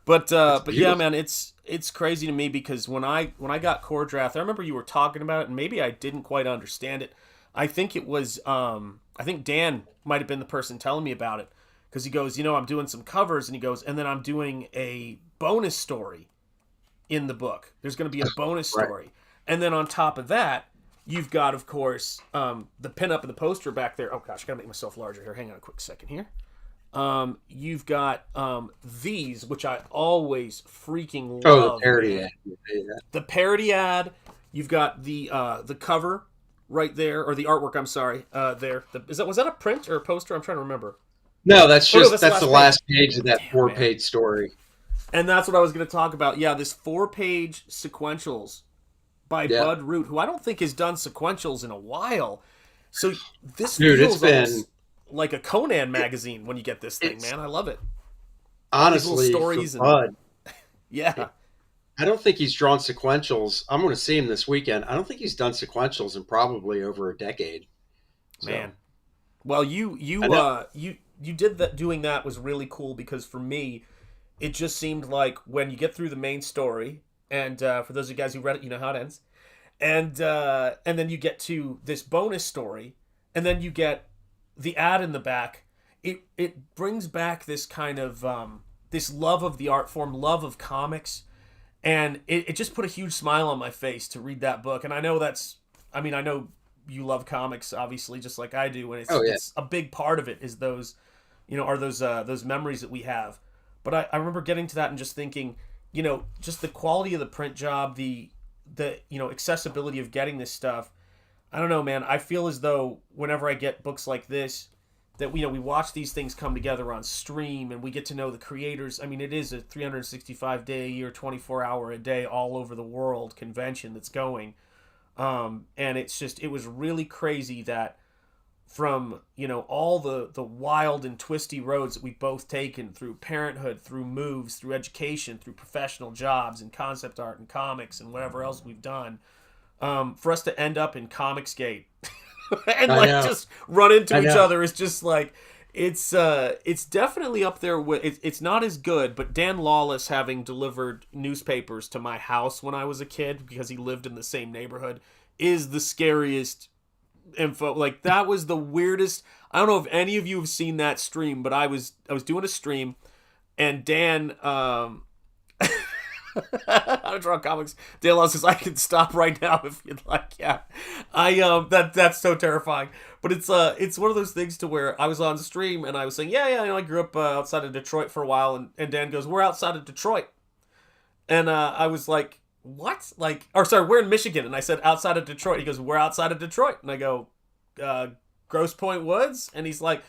But yeah, man, it's crazy to me because when I got R-DRATH, I remember you were talking about it, and maybe I didn't quite understand it. I think it was I think Dan might have been the person telling me about it because he goes, I'm doing some covers, and he goes, and then I'm doing a bonus story in the book. There's going to be a bonus story, and then on top of that, You've got, of course, the pinup and the poster back there. Oh, gosh, I got to make myself larger here. Hang on a quick second here. You've got these, which I always freaking love. Oh, the parody ad. The parody ad. You've got the cover right there, or the artwork, I'm sorry, there. Was that a print or a poster? I'm trying to remember. No, that's the last page of that 4-page story. And that's what I was going to talk about. Yeah, this 4-page sequentials by Bud Root, who I don't think has done sequentials in a while. So this feels almost like a Conan magazine when you get this thing, man. I love it. Honestly, stories for Bud, yeah. I don't think he's drawn sequentials. I'm going to see him this weekend. I don't think he's done sequentials in probably over a decade. So. Man. Well, you did that. Doing that was really cool because for me, it just seemed like when you get through the main story, and for those of you guys who read it, you know how it ends, and then you get to this bonus story, and then you get the ad in the back. It brings back this kind of this love of the art form, love of comics, and it just put a huge smile on my face to read that book. And I know I know you love comics, obviously, just like I do, and it's a big part of it is those, are those memories that we have. But I remember getting to that and just thinking, just the quality of the print job, the accessibility of getting this stuff. I don't know, man. I feel as though whenever I get books like this, that we watch these things come together on stream and we get to know the creators. I mean, it is a 365-day a year, 24-hour-a-day, all over the world convention that's going. And it was really crazy that from, all the wild and twisty roads that we've both taken through parenthood, through moves, through education, through professional jobs and concept art and comics and whatever else we've done, for us to end up in Comicsgate and just run into each other is just like, it's definitely up there with, it's not as good, but Dan Lawless having delivered newspapers to my house when I was a kid because he lived in the same neighborhood is the scariest info. Like, that was the weirdest. I don't know if any of you have seen that stream, but I was doing a stream and Dan How to Draw Comics, Dan Lawless says, I can stop right now if you'd like. Yeah, that's so terrifying. But it's one of those things to where I was on stream and I was saying, I grew up outside of Detroit for a while, and Dan goes, we're outside of Detroit, and I was like, what? We're in Michigan, and I said outside of Detroit. He goes, we're outside of Detroit, and I go, Grosse Pointe Woods, and he's like,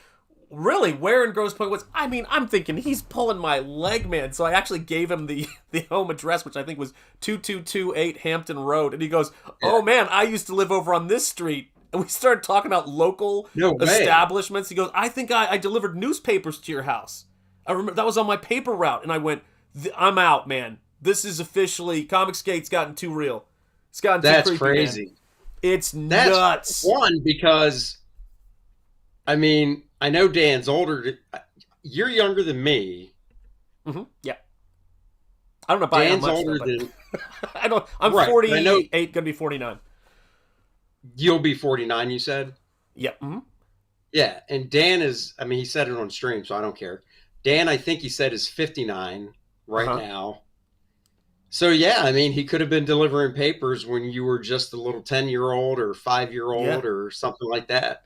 really? Where in Grosse Pointe Woods? I mean, I'm thinking he's pulling my leg, man. So I actually gave him the home address, which I think was 2228 Hampton Road. And he goes, oh, man, I used to live over on this street. And we started talking about local establishments. He goes, I think I delivered newspapers to your house. I remember that was on my paper route. And I went, I'm out, man. This is officially, Comicsgate's gotten too real. It's gotten too creepy, crazy. Man. It's nuts. One, because, I mean, I know Dan's older. You're younger than me. Mm-hmm. Yeah. I don't know about Dan's much, older though, than... I don't. I'm 48, gonna be 49. You'll be 49, you said? Yeah. Mm-hmm. Yeah, and Dan is, I mean, he said it on stream, so I don't care. Dan, I think he said, is 59 right now. So, yeah, I mean, he could have been delivering papers when you were just a little 10-year-old or 5-year-old or something like that.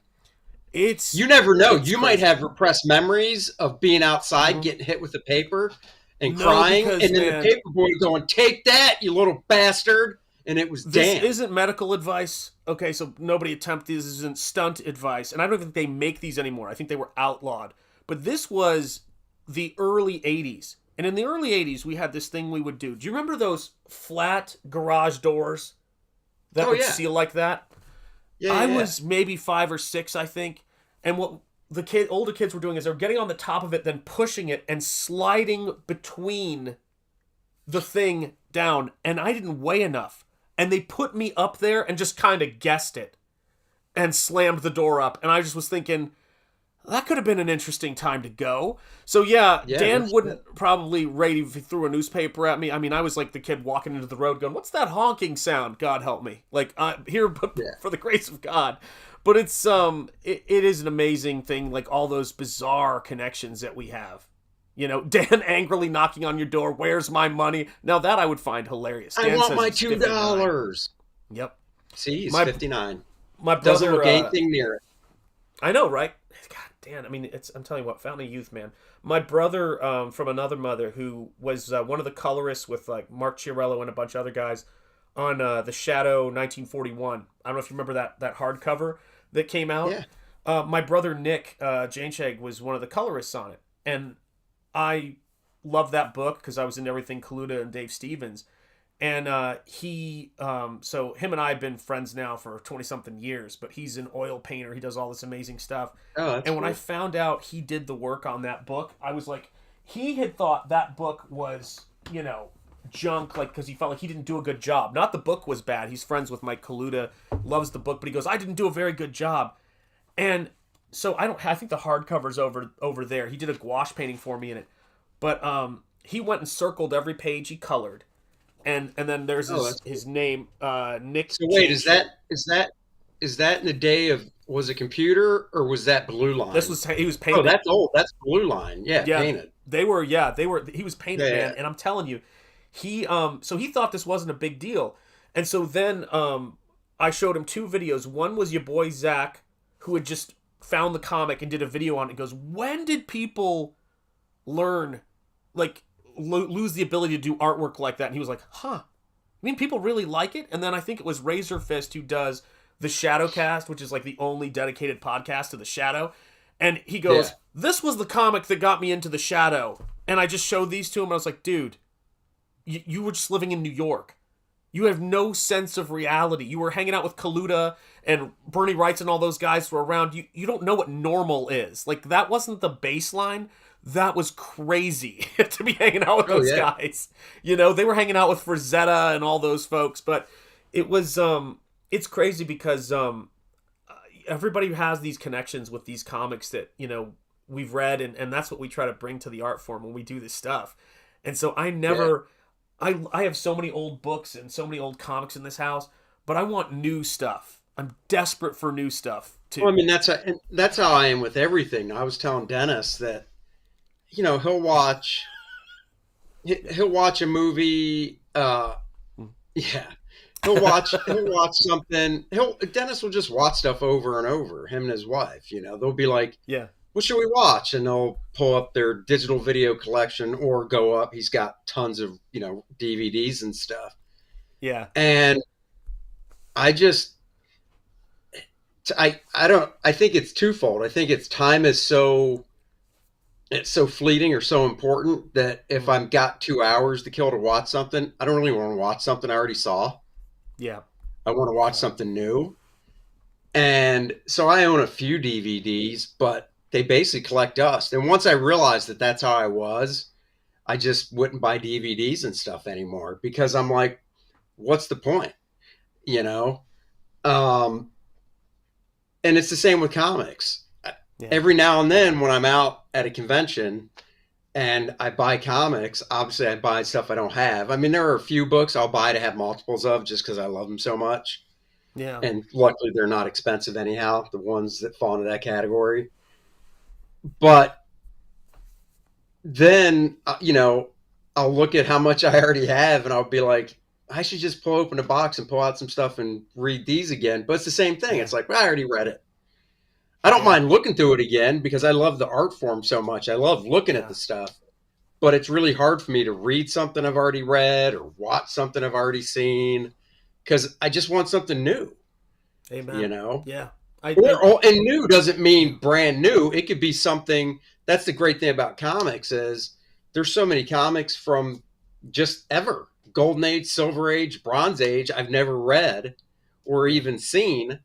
You never know. You might have repressed memories of being outside, getting hit with the paper and crying, and then the paper boy going, take that, you little bastard. And it was Dan. This isn't medical advice. Okay, so nobody attempt this isn't stunt advice. And I don't think they make these anymore. I think they were outlawed. But this was the early 80s. And in the early 80s, we had this thing we would do. Do you remember those flat garage doors that would seal like that? Yeah, I was maybe 5 or 6, I think. And what the older kids were doing is they were getting on the top of it, then pushing it and sliding between the thing down. And I didn't weigh enough. And they put me up there and just kind of guessed it and slammed the door up. And I just was thinking, that could have been an interesting time to go. So, Dan wouldn't probably rate if he threw a newspaper at me. I mean, I was like the kid walking into the road going, what's that honking sound? God help me. Like, I'm here for the grace of God. But it's it is an amazing thing, like all those bizarre connections that we have. You know, Dan angrily knocking on your door, where's my money? Now that I would find hilarious. Dan I want my $2. Yep. See, he's My 59. my brother Doesn't look anything near it. I know, right? God damn. I mean, I'm telling you what, fountain of youth, man. My brother, from another mother, who was one of the colorists with like Mark Chiarello and a bunch of other guys on The Shadow 1941. I don't know if you remember that hardcover that came out. Yeah. My brother Nick Janeshag was one of the colorists on it, and I love that book because I was in everything Kaluta and Dave Stevens. And so him and I have been friends now for 20 something years, but he's an oil painter. He does all this amazing stuff. Oh, that's and when cool. I found out he did the work on that book, I was like, he had thought that book was, junk, like, because he felt like he didn't do a good job. Not the book was bad. He's friends with Mike Kaluta, loves the book, but he goes, I didn't do a very good job. And so I think the hardcover's over there. He did a gouache painting for me in it. But he went and circled every page he colored. And then there's his name, Nick. So wait, is that in the day of, was it computer or was that Blue Line? He was painted. Oh, that's old. That's Blue Line. Yeah, painted. He was painted, man. And I'm telling you, so he thought this wasn't a big deal. And so then I showed him 2 videos. One was your boy Zach, who had just found the comic and did a video on it. He goes, when did people learn, like, lose the ability to do artwork like that? And he was like, I mean, people really like it. And then I think it was Razor Fist who does the Shadowcast, which is like the only dedicated podcast to the Shadow. And he goes, this was the comic that got me into the Shadow. And I just showed these to him. And I was like, dude, you were just living in New York. You have no sense of reality. You were hanging out with Kaluta and Bernie Wrights and all those guys were around. You don't know what normal is. Like, that wasn't the baseline. That was crazy to be hanging out with those guys. They were hanging out with Frazetta and all those folks. But it was, it's crazy because everybody has these connections with these comics that, we've read. And that's what we try to bring to the art form when we do this stuff. And so I have so many old books and so many old comics in this house, but I want new stuff. I'm desperate for new stuff too. Well, I mean, that's how I am with everything. I was telling Dennis that, he'll watch a movie. He'll watch something. Dennis will just watch stuff over and over. Him and his wife. They'll be like, what should we watch? And they'll pull up their digital video collection or go up. He's got tons of, DVDs and stuff. Yeah. And I think it's twofold. I think it's time is so fleeting or so important that if I've got 2 hours to kill to watch something, I don't really want to watch something I already saw. Yeah. I want to watch something new. And so I own a few DVDs, but they basically collect dust. And once I realized that that's how I was, I just wouldn't buy DVDs and stuff anymore because I'm like, what's the point? And it's the same with comics. Yeah. Every now and then when I'm out at a convention and I buy comics, obviously I buy stuff I don't have. I mean, there are a few books I'll buy to have multiples of just because I love them so much. Yeah. And luckily they're not expensive anyhow, the ones that fall into that category. But then, I'll look at how much I already have and I'll be like, I should just pull open a box and pull out some stuff and read these again. But it's the same thing. Yeah. It's like, well, I already read it. I don't mind looking through it again because I love the art form so much. I love looking at the stuff. But it's really hard for me to read something I've already read or watch something I've already seen because I just want something new. Amen. Yeah. And new doesn't mean brand new. It could be something. That's the great thing about comics is there's so many comics from just ever. Golden Age, Silver Age, Bronze Age, I've never read or even seen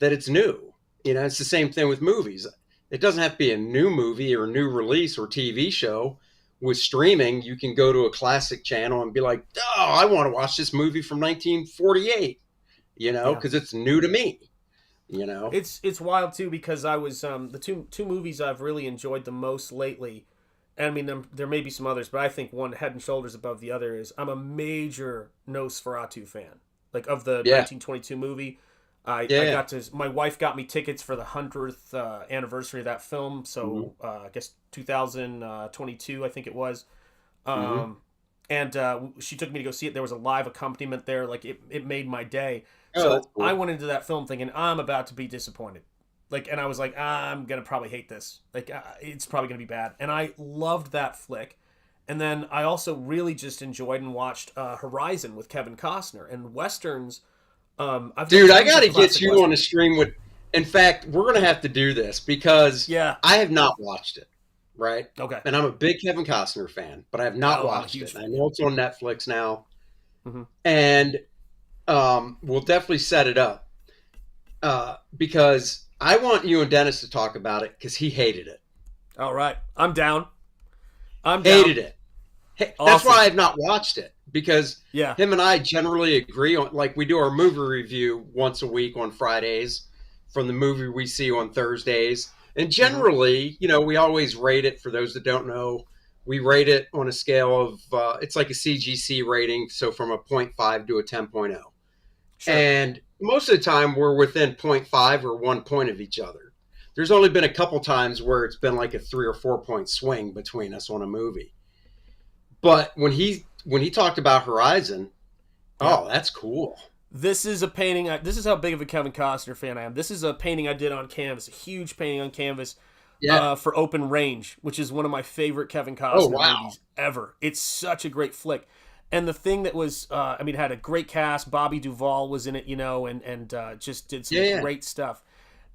that it's new. It's the same thing with movies. It doesn't have to be a new movie or a new release or TV show. With streaming, you can go to a classic channel and be like, oh, I want to watch this movie from 1948, because it's new to me. It's wild too because I was the two movies I've really enjoyed the most lately. I mean, there may be some others, but I think one head and shoulders above the other is I'm a major Nosferatu fan, like of the 1922 movie. I got to. My wife got me tickets for the 100th anniversary of that film, so I guess 2022, I think it was. And she took me to go see it. There was a live accompaniment there, like it made my day. Oh, that's So cool. I went into that film thinking I'm about to be disappointed. And I was like, I'm gonna probably hate this. It's probably gonna be bad. And I loved that flick. And then I also really just enjoyed and watched Horizon with Kevin Costner and westerns. Dude, I got to get you on a stream with. In fact, we're going to have to do this because I have not watched it, right? Okay. And I'm a big Kevin Costner fan, but I have not watched it. I know it's on Netflix now. Mm-hmm. And we'll definitely set it up because I want you and Dennis to talk about it because he hated it. All right. I'm down. Hated it. That's why I have not watched it. Because him and I generally agree on, like, we do our movie review once a week on Fridays from the movie we see on Thursdays. And generally, you know, we always rate it. For those that don't know, we rate it on a scale of, it's like a CGC rating. So from a 0.5 to a 10.0. Sure. And most of the time we're within 0.5 or 1 point of each other. There's only been a couple times where it's been like a 3 or 4 point swing between us on a movie. But when he talked about Horizon, that's cool. This is a painting. This is how big of a Kevin Costner fan I am. This is a painting I did on canvas, a huge painting on canvas for Open Range, which is one of my favorite Kevin Costner movies ever. It's such a great flick. And the thing that was, it had a great cast. Bobby Duvall was in it, you know, and just did some great stuff.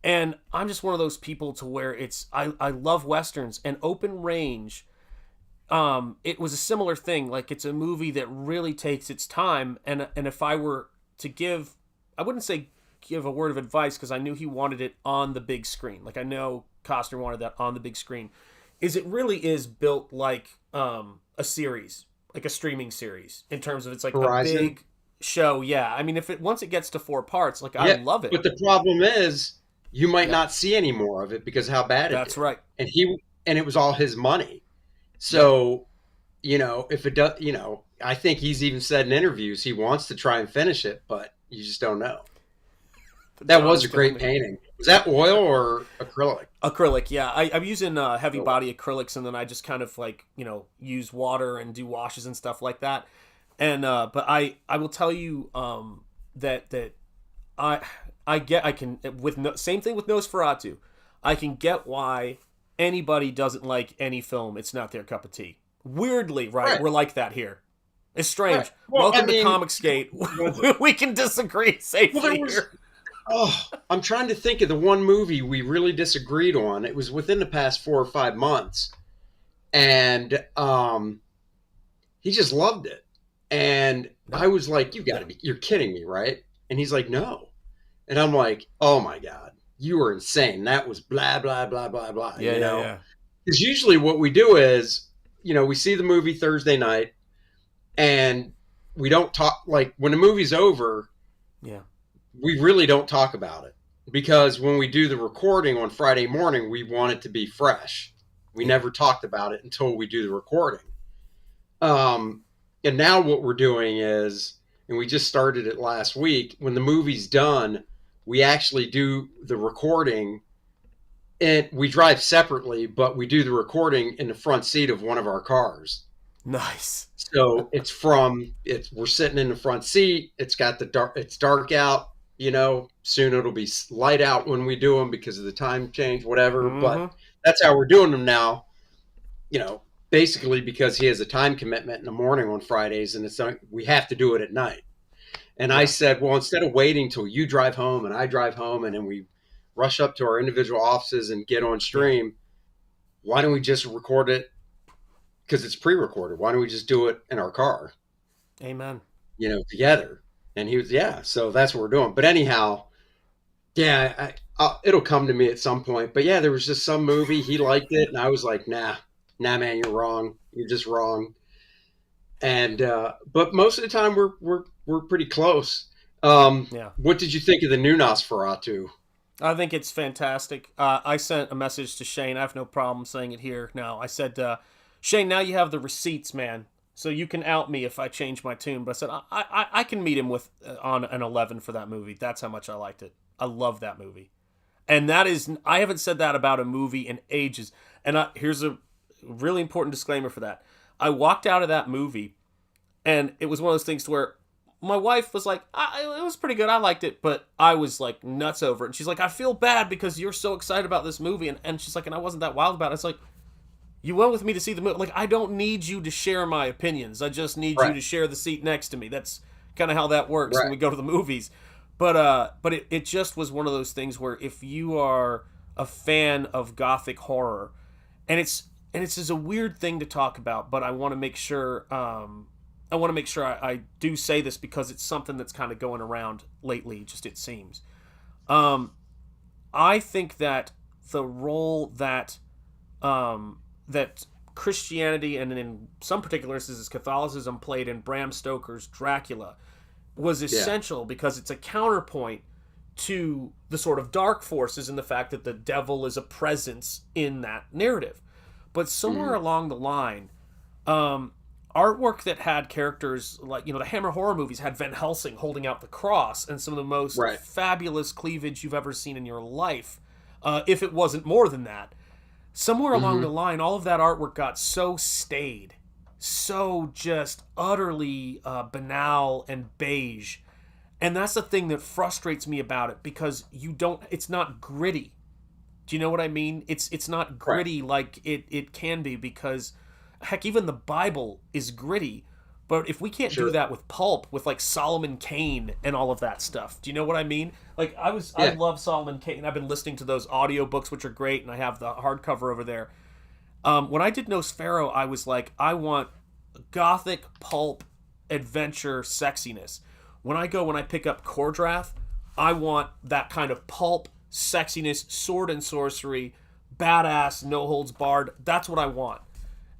And I'm just one of those people to where I love Westerns, and Open Range. It was a similar thing. Like, it's a movie that really takes its time, and if I were to give, I wouldn't say give a word of advice, because I knew he wanted it on the big screen. Like, I know Costner wanted that on the big screen. It really is built like a series, like a streaming series, in terms of it's like Horizon? A big show. Yeah, I mean, once it gets to 4 parts, like, I love it. But the problem is, you might not see any more of it because how bad it is. That's right. And it was all his money. So, you know, if it does, you know, I think he's even said in interviews he wants to try and finish it, but you just don't know. That was a great painting. Was that oil or acrylic? Acrylic, yeah. I'm using heavy body acrylics, and then I just kind of, like, you know, use water and do washes and stuff like that. And but I will tell you that same thing with Nosferatu. I can get why anybody doesn't like any film. It's not their cup of tea. Weirdly, right? We're like that here. It's strange. Right. Well, welcome to Comic Skate. We can disagree safely here. I'm trying to think of the one movie we really disagreed on. It was within the past 4 or 5 months. And he just loved it. And I was like, you're kidding me, right? And he's like, no. And I'm like, oh my God, you were insane. That was blah, blah, blah, blah, blah. Yeah, you know? Because usually what we do is, you know, we see the movie Thursday night and we don't talk, like, when the movie's over, we really don't talk about it. Because when we do the recording on Friday morning, we want it to be fresh. We never talked about it until we do the recording. And now what we're doing is, and we just started it last week, when the movie's done, we actually do the recording, and we drive separately, but we do the recording in the front seat of one of our cars. Nice. So we're sitting in the front seat. It's dark out, you know, soon it'll be light out when we do them because of the time change, whatever. Mm-hmm. But that's how we're doing them now, you know, basically because he has a time commitment in the morning on Fridays, and we have to do it at night. And I said, well, instead of waiting till you drive home and I drive home and then we rush up to our individual offices and get on stream, why don't we just record it? Because it's pre-recorded. Why don't we just do it in our car? Amen. You know, together. And he was, so that's what we're doing. But anyhow, it'll come to me at some point. But yeah, there was just some movie, he liked it, and I was like, nah, man, you're wrong. You're just wrong. And but most of the time we're pretty close. What did you think of the new Nosferatu? I think it's fantastic. I sent a message to Shane. I have no problem saying it here now. I said, Shane, now you have the receipts, man. So you can out me if I change my tune. But I said, I can meet him with on an 11 for that movie. That's how much I liked it. I love that movie. And I haven't said that about a movie in ages. And here's a really important disclaimer for that. I walked out of that movie, and it was one of those things where my wife was like, it was pretty good. I liked it, but I was like nuts over it. And she's like, I feel bad because you're so excited about this movie. And she's like, and I wasn't that wild about it. It's like, you went with me to see the movie. Like, I don't need you to share my opinions. I just need you to share the seat next to me. That's kind of how that works when we go to the movies. But it just was one of those things where if you are a fan of gothic horror, and it's just a weird thing to talk about, but I want to make sure I do say this because it's something that's kind of going around lately, just it seems. I think that the role that that Christianity, and in some particular instances Catholicism, played in Bram Stoker's Dracula was essential because it's a counterpoint to the sort of dark forces and the fact that the devil is a presence in that narrative. But somewhere along the line, artwork that had characters like, the Hammer horror movies had Van Helsing holding out the cross and some of the most fabulous cleavage you've ever seen in your life, if it wasn't more than that. Somewhere along the line, all of that artwork got so staid, so just utterly banal and beige. And that's the thing that frustrates me about it, because it's not gritty. Do you know what I mean? It's not gritty like it can be, because heck, even the Bible is gritty. But if we can't do that with pulp, with like Solomon Kane and all of that stuff, do you know what I mean? Like I love Solomon Kane. I've been listening to those audiobooks, which are great, and I have the hardcover over there. When I did Nosfero, I was like, I want gothic pulp adventure sexiness. When I pick up R-DRATH, I want that kind of pulp sexiness, sword and sorcery, badass, no holds barred. That's what I want.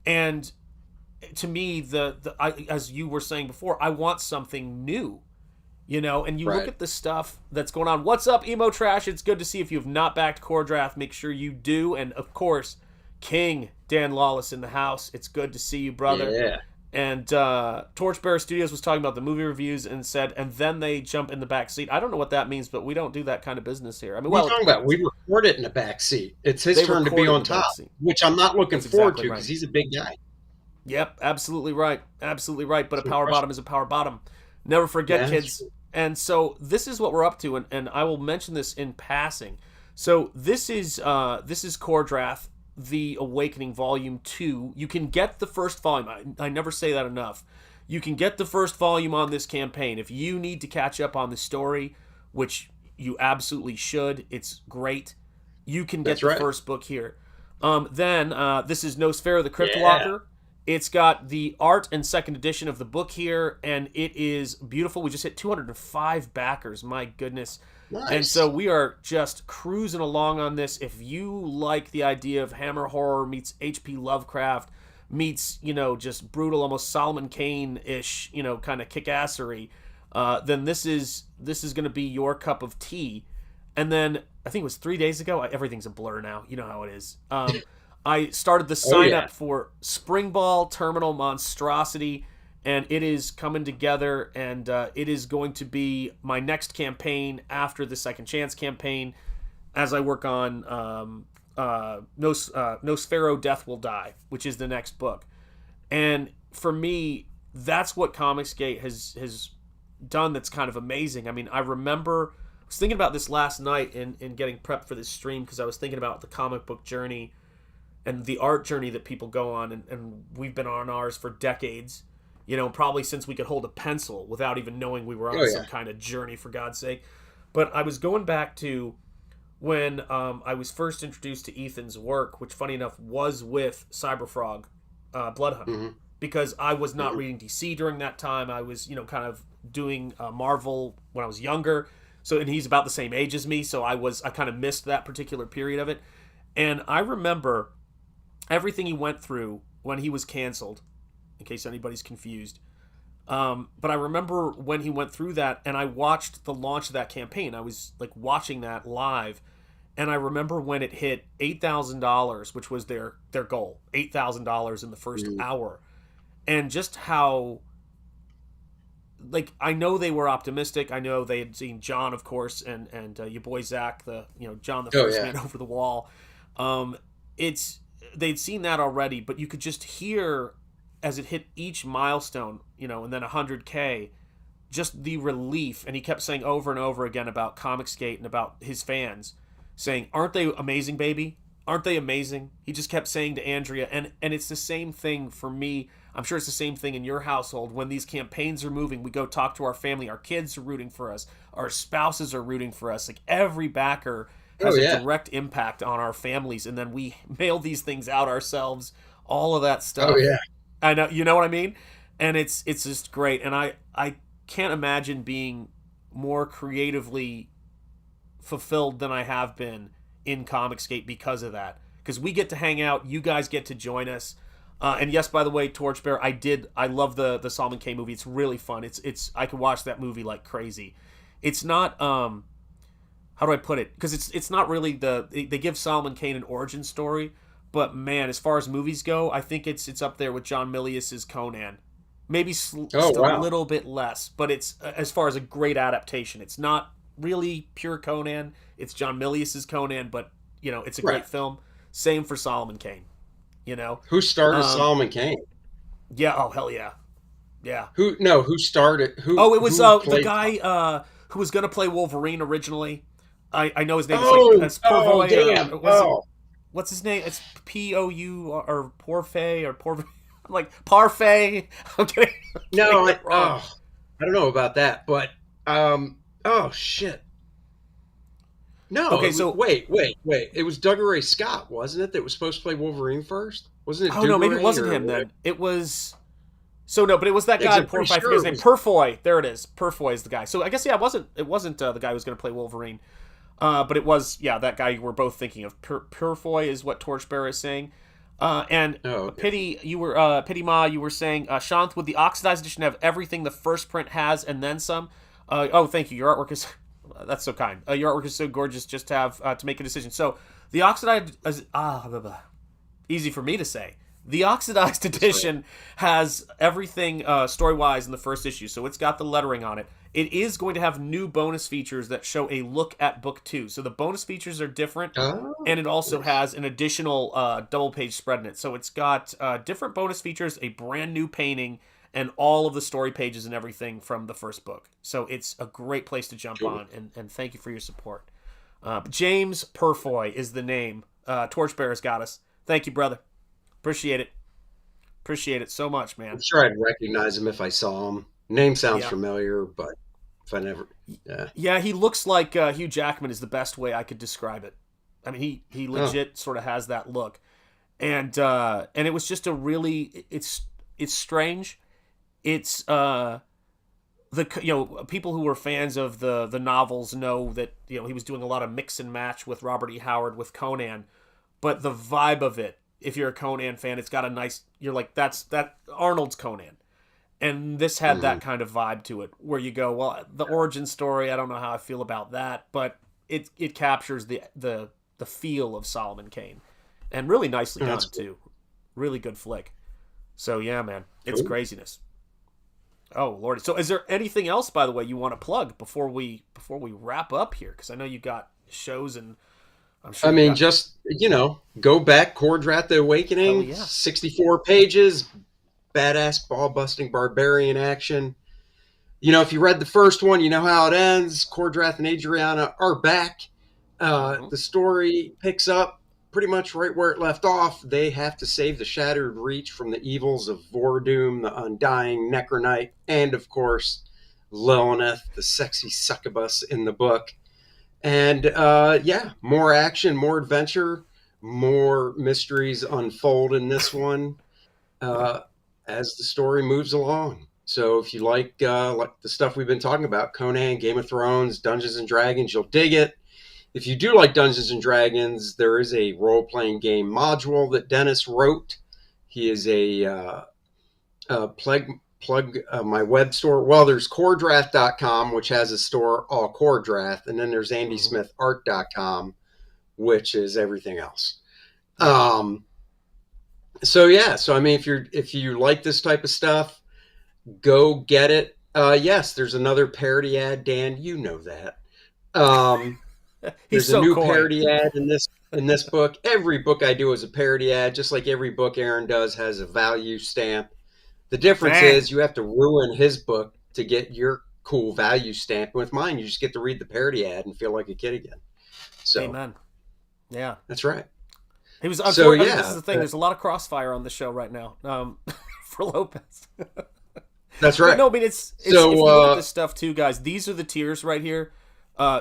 And to me, as you were saying before, I want something new, and you look at the stuff that's going on. What's up, Emo Trash? It's good to see. If you have not backed R-DRATH, make sure you do. And of course, King Dan Lawless in the house. It's good to see you, brother. Yeah. And Torchbearer Studios was talking about the movie reviews and said, and then they jump in the back seat. I don't know what that means, but we don't do that kind of business here. I mean, what are you talking about? We record it in the back seat. It's his turn to be on top, which I'm not looking forward to because he's a big guy. Yep, absolutely right. Absolutely right. But a power bottom is a power bottom. Never forget, kids. And so this is what we're up to, and I will mention this in passing. So this is R-DRATH, The Awakening Volume 2. You can get the first volume. I never say that enough. You can get the first volume on this campaign. If you need to catch up on the story, which you absolutely should, it's great, you can get the first book here. Then this is Nosfero the Crypt Walker. It's got the art and second edition of the book here, and it is beautiful. We just hit 205 backers. My goodness. Nice. And so we are just cruising along on this. If you like the idea of Hammer horror meets H.P. Lovecraft meets, just brutal, almost Solomon Kane-ish, kind of kick-assery, then this is going to be your cup of tea. And then I think it was 3 days ago. Everything's a blur now. You know how it is. I started the sign-up for SPRINGBALL Terminal Monstrosity, and it is coming together, and it is going to be my next campaign after the Second Chance campaign as I work on Nosfero Death Will Die, which is the next book. And for me, that's what Comicsgate has done that's kind of amazing. I mean, I remember, I was thinking about this last night in getting prepped for this stream, because I was thinking about the comic book journey and the art journey that people go on, and we've been on ours for decades, probably since we could hold a pencil without even knowing we were on some kind of journey, for God's sake. But I was going back to when I was first introduced to Ethan's work, which, funny enough, was with CYBERFROG, Bloodhunt, because I was not reading DC during that time. I was, kind of doing Marvel when I was younger. So, and he's about the same age as me, so I kind of missed that particular period of it. And I remember everything he went through when he was canceled, in case anybody's confused. But I remember when he went through that, and I watched the launch of that campaign. I was like watching that live, and I remember when it hit $8,000, which was their goal, $8,000 in the first hour, and just how, like, I know they were optimistic. I know they had seen John, of course, and your boy Zach, John the First Man Over the Wall. They'd seen that already, but you could just hear as it hit each milestone, and then 100K, just the relief, and he kept saying over and over again about Comicsgate and about his fans, saying, "Aren't they amazing, baby? Aren't they amazing?" He just kept saying to Andrea, and it's the same thing for me. I'm sure it's the same thing in your household. When these campaigns are moving, we go talk to our family. Our kids are rooting for us. Our spouses are rooting for us. Like, every backer has a direct impact on our families, and then we mail these things out ourselves. All of that stuff. Oh yeah, I know. You know what I mean? And it's just great. And I can't imagine being more creatively fulfilled than I have been in Comicsgate because of that. Because we get to hang out. You guys get to join us. And yes, by the way, Torchbearer, I love the Solomon Kane movie. It's really fun. It's I could watch that movie like crazy. It's not how do I put it? Because it's not really they give Solomon Kane an origin story, but man, as far as movies go, I think it's up there with John Milius's Conan. Maybe just a little bit less, but it's as far as a great adaptation. It's not really pure Conan. It's John Milius's Conan, but it's a great film. Same for Solomon Kane. Who started Solomon Kane? Yeah. Oh, hell yeah. Yeah. Who started? It was the guy who was going to play Wolverine originally. I know his name. It's Porfoy. Damn. What's his name? It's P-O-U or Porfay or Porfay. I'm like, Parfait. I'm kidding. No, I don't know about that, but oh shit. No. Okay, so wait. It was Douglas Ray Scott, wasn't it? That was supposed to play Wolverine first, wasn't it? Oh no, maybe it wasn't him then. It was. So no, but it was that guy. I forget his name. Purfoy. There it is. Purfoy is the guy. So I guess it wasn't the guy who was going to play Wolverine, but it was that guy you were both thinking of. Purfoy is what Torchbearer is saying. Pity Ma, you were saying, Shanth, would the oxidized edition have everything the first print has and then some? Thank you. Your artwork is that's so kind. Your artwork is so gorgeous. Just have to make a decision. So the oxidized easy for me to say. The oxidized edition has everything story-wise in the first issue, so it's got the lettering on it. It is going to have new bonus features that show a look at book 2. So the bonus features are different, and it also has an additional double-page spread in it. So it's got different bonus features, a brand new painting, and all of the story pages and everything from the first book. So it's a great place to jump on, and thank you for your support. James Purfoy is the name. Torchbearer's got us. Thank you, brother. Appreciate it. Appreciate it so much, man. I'm sure I'd recognize him if I saw him. Name sounds familiar, but if I never... Yeah, he looks like Hugh Jackman is the best way I could describe it. I mean, he legit sort of has that look. And it was just a really... It's strange. It's... people who were fans of the novels know that he was doing a lot of mix and match with Robert E. Howard with Conan, but the vibe of it, if you're a Conan fan, it's got a nice... You're like, that Arnold's Conan. And this had that kind of vibe to it, where you go, well, the origin story, I don't know how I feel about that, but it captures the feel of Solomon Kane, and really nicely done too. Really good flick. So yeah, man, it's craziness. Oh Lord! So is there anything else, by the way, you want to plug before we wrap up here? Because I know you got shows, and I'm sure. I mean, just go back. R-DRATH: The Awakening, 64 pages. Badass ball-busting barbarian action. If you read the first one, you know how it ends. R-DRATH and Adriana are back. The story picks up pretty much right where it left off. They have to save the Shattered Reach from the evils of Vordoom, the Undying Necronite, and, of course, Lilith, the sexy succubus in the book. And, more action, more adventure, more mysteries unfold in this one. As the story moves along. So if you like the stuff we've been talking about, Conan, Game of Thrones, Dungeons and Dragons, you'll dig it. If you do like Dungeons and Dragons, there is a role-playing game module that Dennis wrote. He is a plug my web store. Well, there's R-DRATH.com, which has a store all R-DRATH, and then there's AndySmithArt.com, which is everything else. So I mean, if you like this type of stuff, go get it. Yes, there's another parody ad, Dan. You know that. There's a new parody ad in this book. Every book I do is a parody ad, just like every book Aaron does has a value stamp. The difference is you have to ruin his book to get your cool value stamp. With mine, you just get to read the parody ad and feel like a kid again. So, amen. Yeah, that's right. He was. So, I mean, yeah, this is the thing. There's a lot of crossfire on the show right now for Lopez. That's right. But no, I mean it's so, if you look at this stuff too, guys. These are the tiers right here.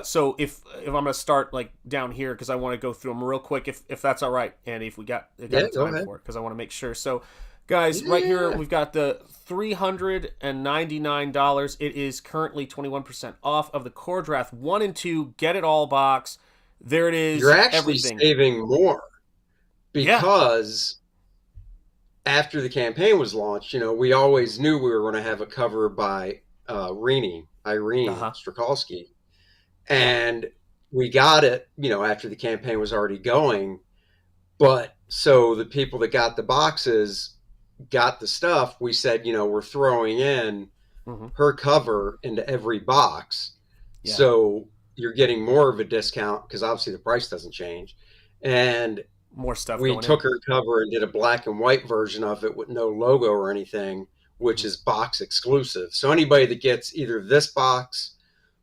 So if I'm gonna start like down here because I want to go through them real quick, if that's all right, Andy, if we got time for it, because I want to make sure. So, guys, right here we've got the $399. It is currently 21% off of the R-DRATH 1 and 2 Get It All box. There it is. You're actually everything. saving more because after the campaign was launched, we always knew we were going to have a cover by Irene Strakalski. And we got it, after the campaign was already going. But so the people that got the boxes got the stuff. We said, we're throwing in her cover into every box. Yeah. So you're getting more of a discount because obviously the price doesn't change. And more stuff. We took her cover and did a black and white version of it with no logo or anything, which is box exclusive. So anybody that gets either this box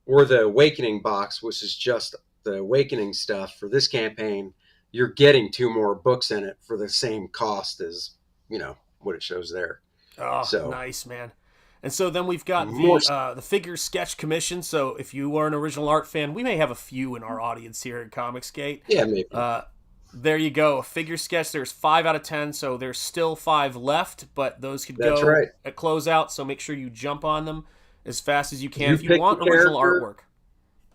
or the Awakening box, which is just the Awakening stuff for this campaign, you're getting 2 more books in it for the same cost as, what it shows there. Oh, so nice, man. And so then we've got the figure sketch commission. So if you are an original art fan, we may have a few in our audience here at Comicsgate. Yeah, maybe. There you go. A figure sketch. There's 5 out of 10, so there's still 5 left, but those could go at closeout, so make sure you jump on them as fast as you can if you want original artwork.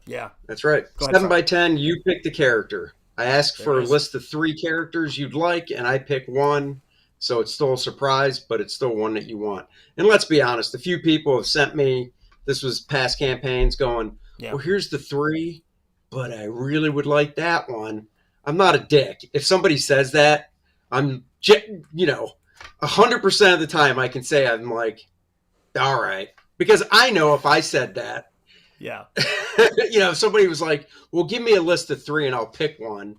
Yeah. That's right. 7 by 10, you pick the character. I ask for a list of 3 characters you'd like, and I pick one, so it's still a surprise, but it's still one that you want. And let's be honest, a few people have sent me, this was past campaigns, going, well, here's the 3, but I really would like that one. I'm not a dick. If somebody says that, I'm, 100% of the time I can say I'm like, all right. Because I know if I said that, if somebody was like, well, give me a list of 3 and I'll pick one.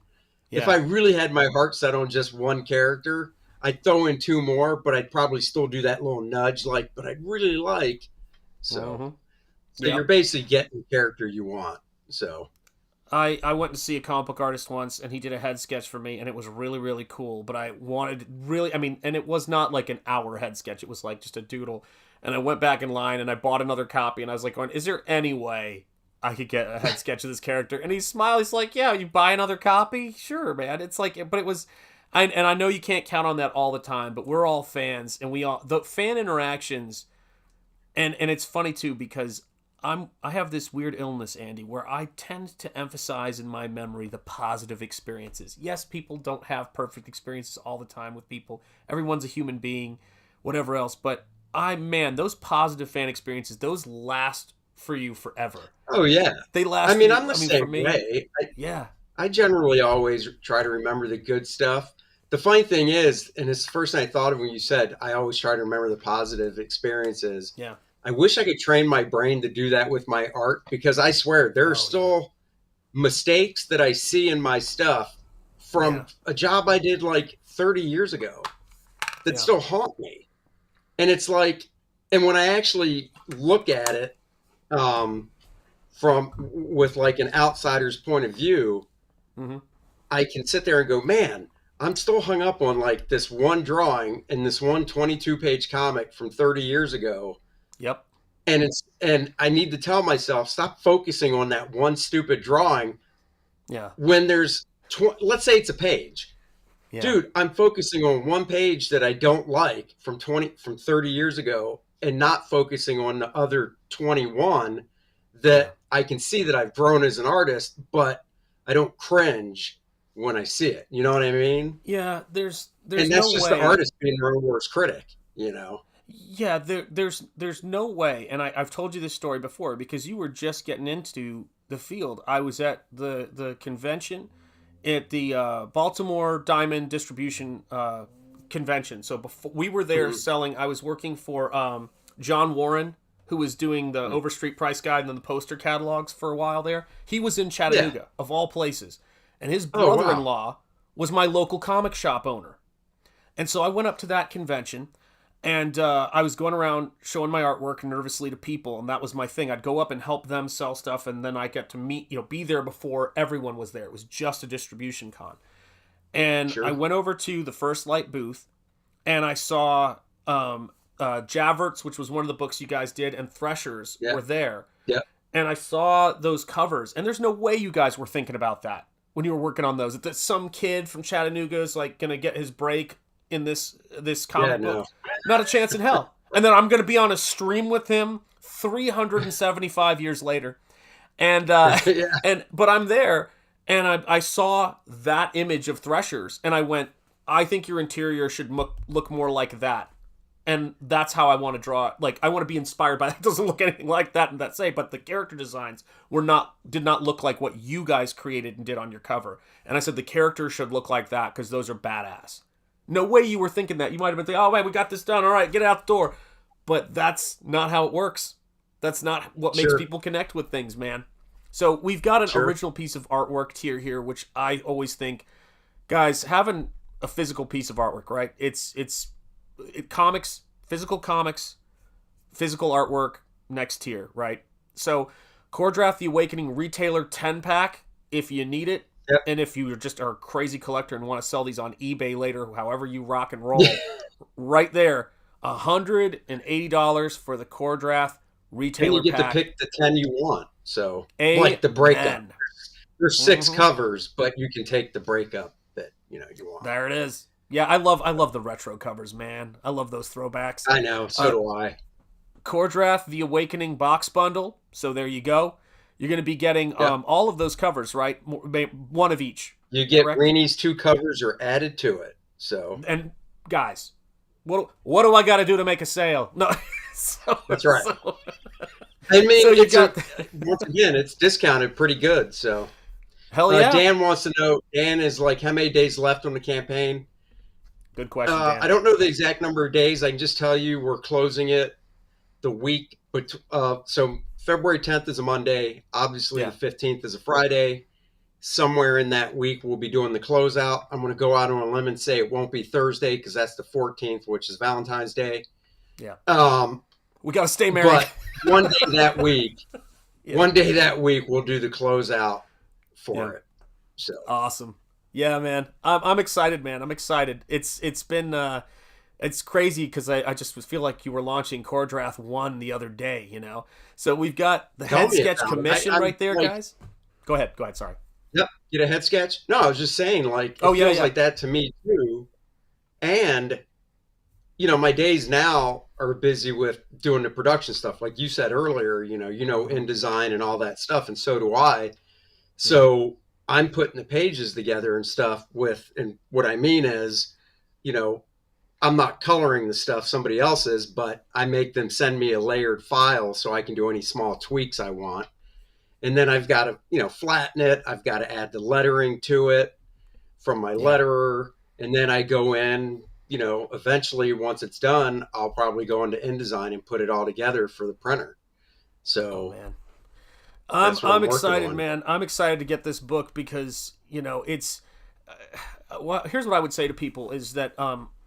Yeah. If I really had my heart set on just one character, I'd throw in 2 more, but I'd probably still do that little nudge, but I'd really like. So, you're basically getting the character you want. So. I went to see a comic book artist once, and he did a head sketch for me, and it was really, really cool. But I wanted and it was not like an hour head sketch. It was like just a doodle. And I went back in line, and I bought another copy, and I was like, is there any way I could get a head sketch of this character? And he smiled. He's like, yeah, you buy another copy? Sure, man. It's like, but it was, and I know you can't count on that all the time, but we're all fans, and the fan interactions, and it's funny, too, because I have this weird illness, Andy, where I tend to emphasize in my memory the positive experiences. Yes, people don't have perfect experiences all the time with people. Everyone's a human being, whatever else. But those positive fan experiences, those last for you forever. Oh, yeah. They last. I'm the same way. I generally always try to remember the good stuff. The funny thing is, and it's the first thing I thought of when you said, I always try to remember the positive experiences. Yeah. I wish I could train my brain to do that with my art, because I swear there are still mistakes that I see in my stuff from a job I did like 30 years ago that still haunt me. And it's like, and when I actually look at it with like an outsider's point of view, I can sit there and go, man, I'm still hung up on like this one drawing and this one 22-page comic from 30 years ago. Yep. And I need to tell myself, stop focusing on that one stupid drawing. Yeah. When there's, let's say it's a page. Yeah. Dude, I'm focusing on one page that I don't like from 30 years ago, and not focusing on the other 21 that I can see that I've grown as an artist, but I don't cringe when I see it. You know what I mean? Yeah, there's and that's just the artist being their own worst critic, Yeah, there's no way, and I've told you this story before because you were just getting into the field. I was at the convention at the Baltimore Diamond Distribution convention. So before we were there selling, I was working for John Warren, who was doing the Overstreet Price Guide and then the poster catalogs for a while there. He was in Chattanooga, of all places, and his brother-in-law was my local comic shop owner. And so I went up to that convention, And I was going around showing my artwork nervously to people, and that was my thing. I'd go up and help them sell stuff, and then I get to be there before everyone was there. It was just a distribution con. And I went over to the First Light booth, and I saw Javerts, which was one of the books you guys did, and Threshers were there. Yeah. And I saw those covers, and there's no way you guys were thinking about that when you were working on those. That some kid from Chattanooga is like going to get his break in this comic book. Not a chance in hell. And then I'm going to be on a stream with him 375 years later. And but I'm there, and I saw that image of Threshers, and I went, I think your interior should look more like that. And that's how I want to draw it. Like, I want to be inspired by that. It doesn't look anything like that in that say, but the character designs did not look like what you guys created and did on your cover. And I said the characters should look like that because those are badass. No way you were thinking that. You might have been thinking, oh, man, we got this done. All right, get out the door. But that's not how it works. That's not what makes people connect with things, man. So we've got an original piece of artwork tier here, which I always think, guys, having a physical piece of artwork, right? It's comics, physical artwork, next tier, right? So R-DRATH The Awakening Retailer 10-pack, if you need it. Yep. And if you just are a crazy collector and want to sell these on eBay later, however you rock and roll, right there, $180 for the R-DRATH Retailer pack. And you get pack. to pick the 10 you want. So, like the breakup. There's 6 covers, but you can take the breakup that you want. There it is. Yeah, I love the retro covers, man. I love those throwbacks. I know, so do I. R-DRATH The Awakening box bundle. So there you go. You're going to be getting all of those covers, right? One of each. You get Greenie's 2 covers are added to it. So, and guys, what do I got to do to make a sale? No, that's right. I mean, so once again, it's discounted pretty good. So, hell yeah. Dan wants to know. Dan is like, how many days left on the campaign? Good question, Dan. I don't know the exact number of days. I can just tell you we're closing it the week. But so February 10th is a Monday. Obviously, the 15th is a Friday. Somewhere in that week, we'll be doing the closeout. I'm going to go out on a limb and say it won't be Thursday because that's the 14th, which is Valentine's Day. Yeah. We got to stay married. But one day that week, we'll do the closeout for it. So awesome. Yeah, man. I'm excited, man. I'm excited. It's been it's crazy because I just feel like you were launching R-DRATH 1 the other day, So we've got the head sketch commission right there, guys. Go ahead. Sorry. Yep. Get a head sketch? No, I was just saying, like, it feels like that to me too. And my days now are busy with doing the production stuff, like you said earlier. InDesign and all that stuff, and so do I. So I'm putting the pages together and stuff and what I mean is, I'm not coloring the stuff, somebody else is, but I make them send me a layered file so I can do any small tweaks I want. And then I've got to, flatten it. I've got to add the lettering to it from my letterer. And then I go in, eventually once it's done, I'll probably go into InDesign and put it all together for the printer. So, man. I'm excited, man. I'm excited to get this book because, it's here's what I would say to people is that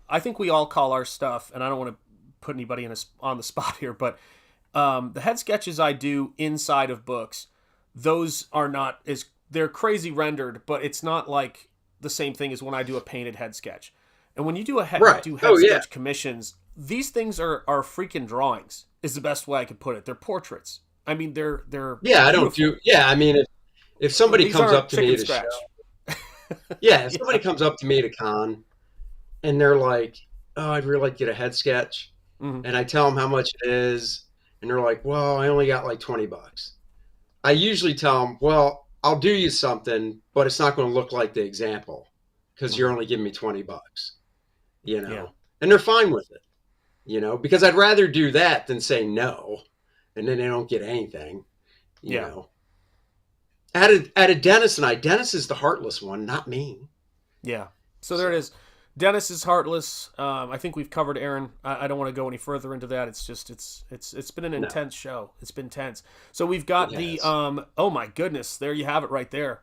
I think we all call our stuff, and I don't want to put anybody on the spot here, but the head sketches I do inside of books, those are not they're crazy rendered, but it's not like the same thing as when I do a painted head sketch. And when you do head sketch commissions, these things are freaking drawings is the best way I could put it. They're portraits. I mean, they're I don't do. Yeah, I mean, if somebody comes up to me to show, if somebody comes up to me to con, and they're like, "Oh, I'd really like to get a head sketch," and I tell them how much it is, and they're like, "Well, I only got like $20." I usually tell them, "Well, I'll do you something, but it's not going to look like the example because you're only giving me $20." And they're fine with it, because I'd rather do that than say no. And then they don't get anything, you know. Added Dennis and I. Dennis is the heartless one, not me. Yeah. So there it is. Dennis is heartless. I think we've covered Aaron. I don't want to go any further into that. It's just it's been an intense show. It's been tense. So we've got the oh my goodness, there you have it right there.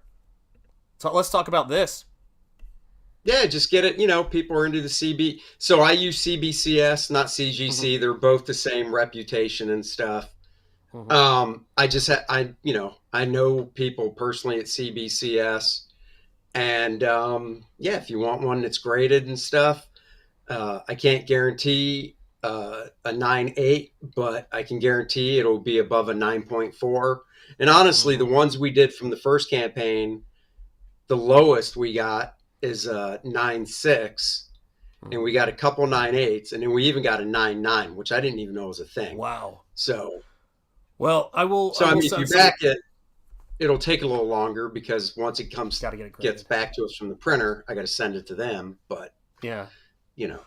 So let's talk about this. Yeah, just get it. People are into the CB. So I use CBCS, not CGC. Mm-hmm. They're both the same reputation and stuff. Mm-hmm. I know people personally at CBCS, and yeah, if you want one that's graded and stuff, I can't guarantee a 9.8, but I can guarantee it'll be above a 9.4. And honestly, the ones we did from the first campaign, the lowest we got is a 9.6, and we got a couple 9.8s, and then we even got a 9.9, which I didn't even know was a thing. Wow. So, well, I will. if you back it, it'll take a little longer because once it gets back to us from the printer, I got to send it to them. But yeah,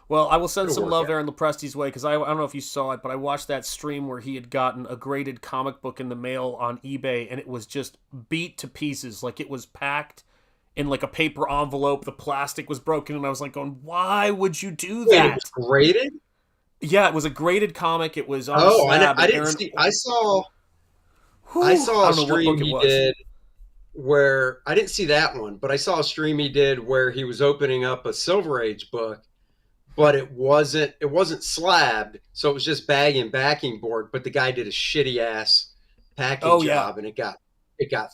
Well, I will send some love Aaron Lepresti's way, because I don't know if you saw it, but I watched that stream where he had gotten a graded comic book in the mail on eBay, and it was just beat to pieces. Like, it was packed in like a paper envelope. The plastic was broken, and I was like going, why would you do that? It was graded? Yeah, it was a graded comic. It was on a slab. I didn't see. I saw a stream he did where I didn't see that one, but I saw a stream he did where he was opening up a Silver Age book, but it wasn't slabbed, so it was just bag and backing board. But the guy did a shitty ass packing job, and it got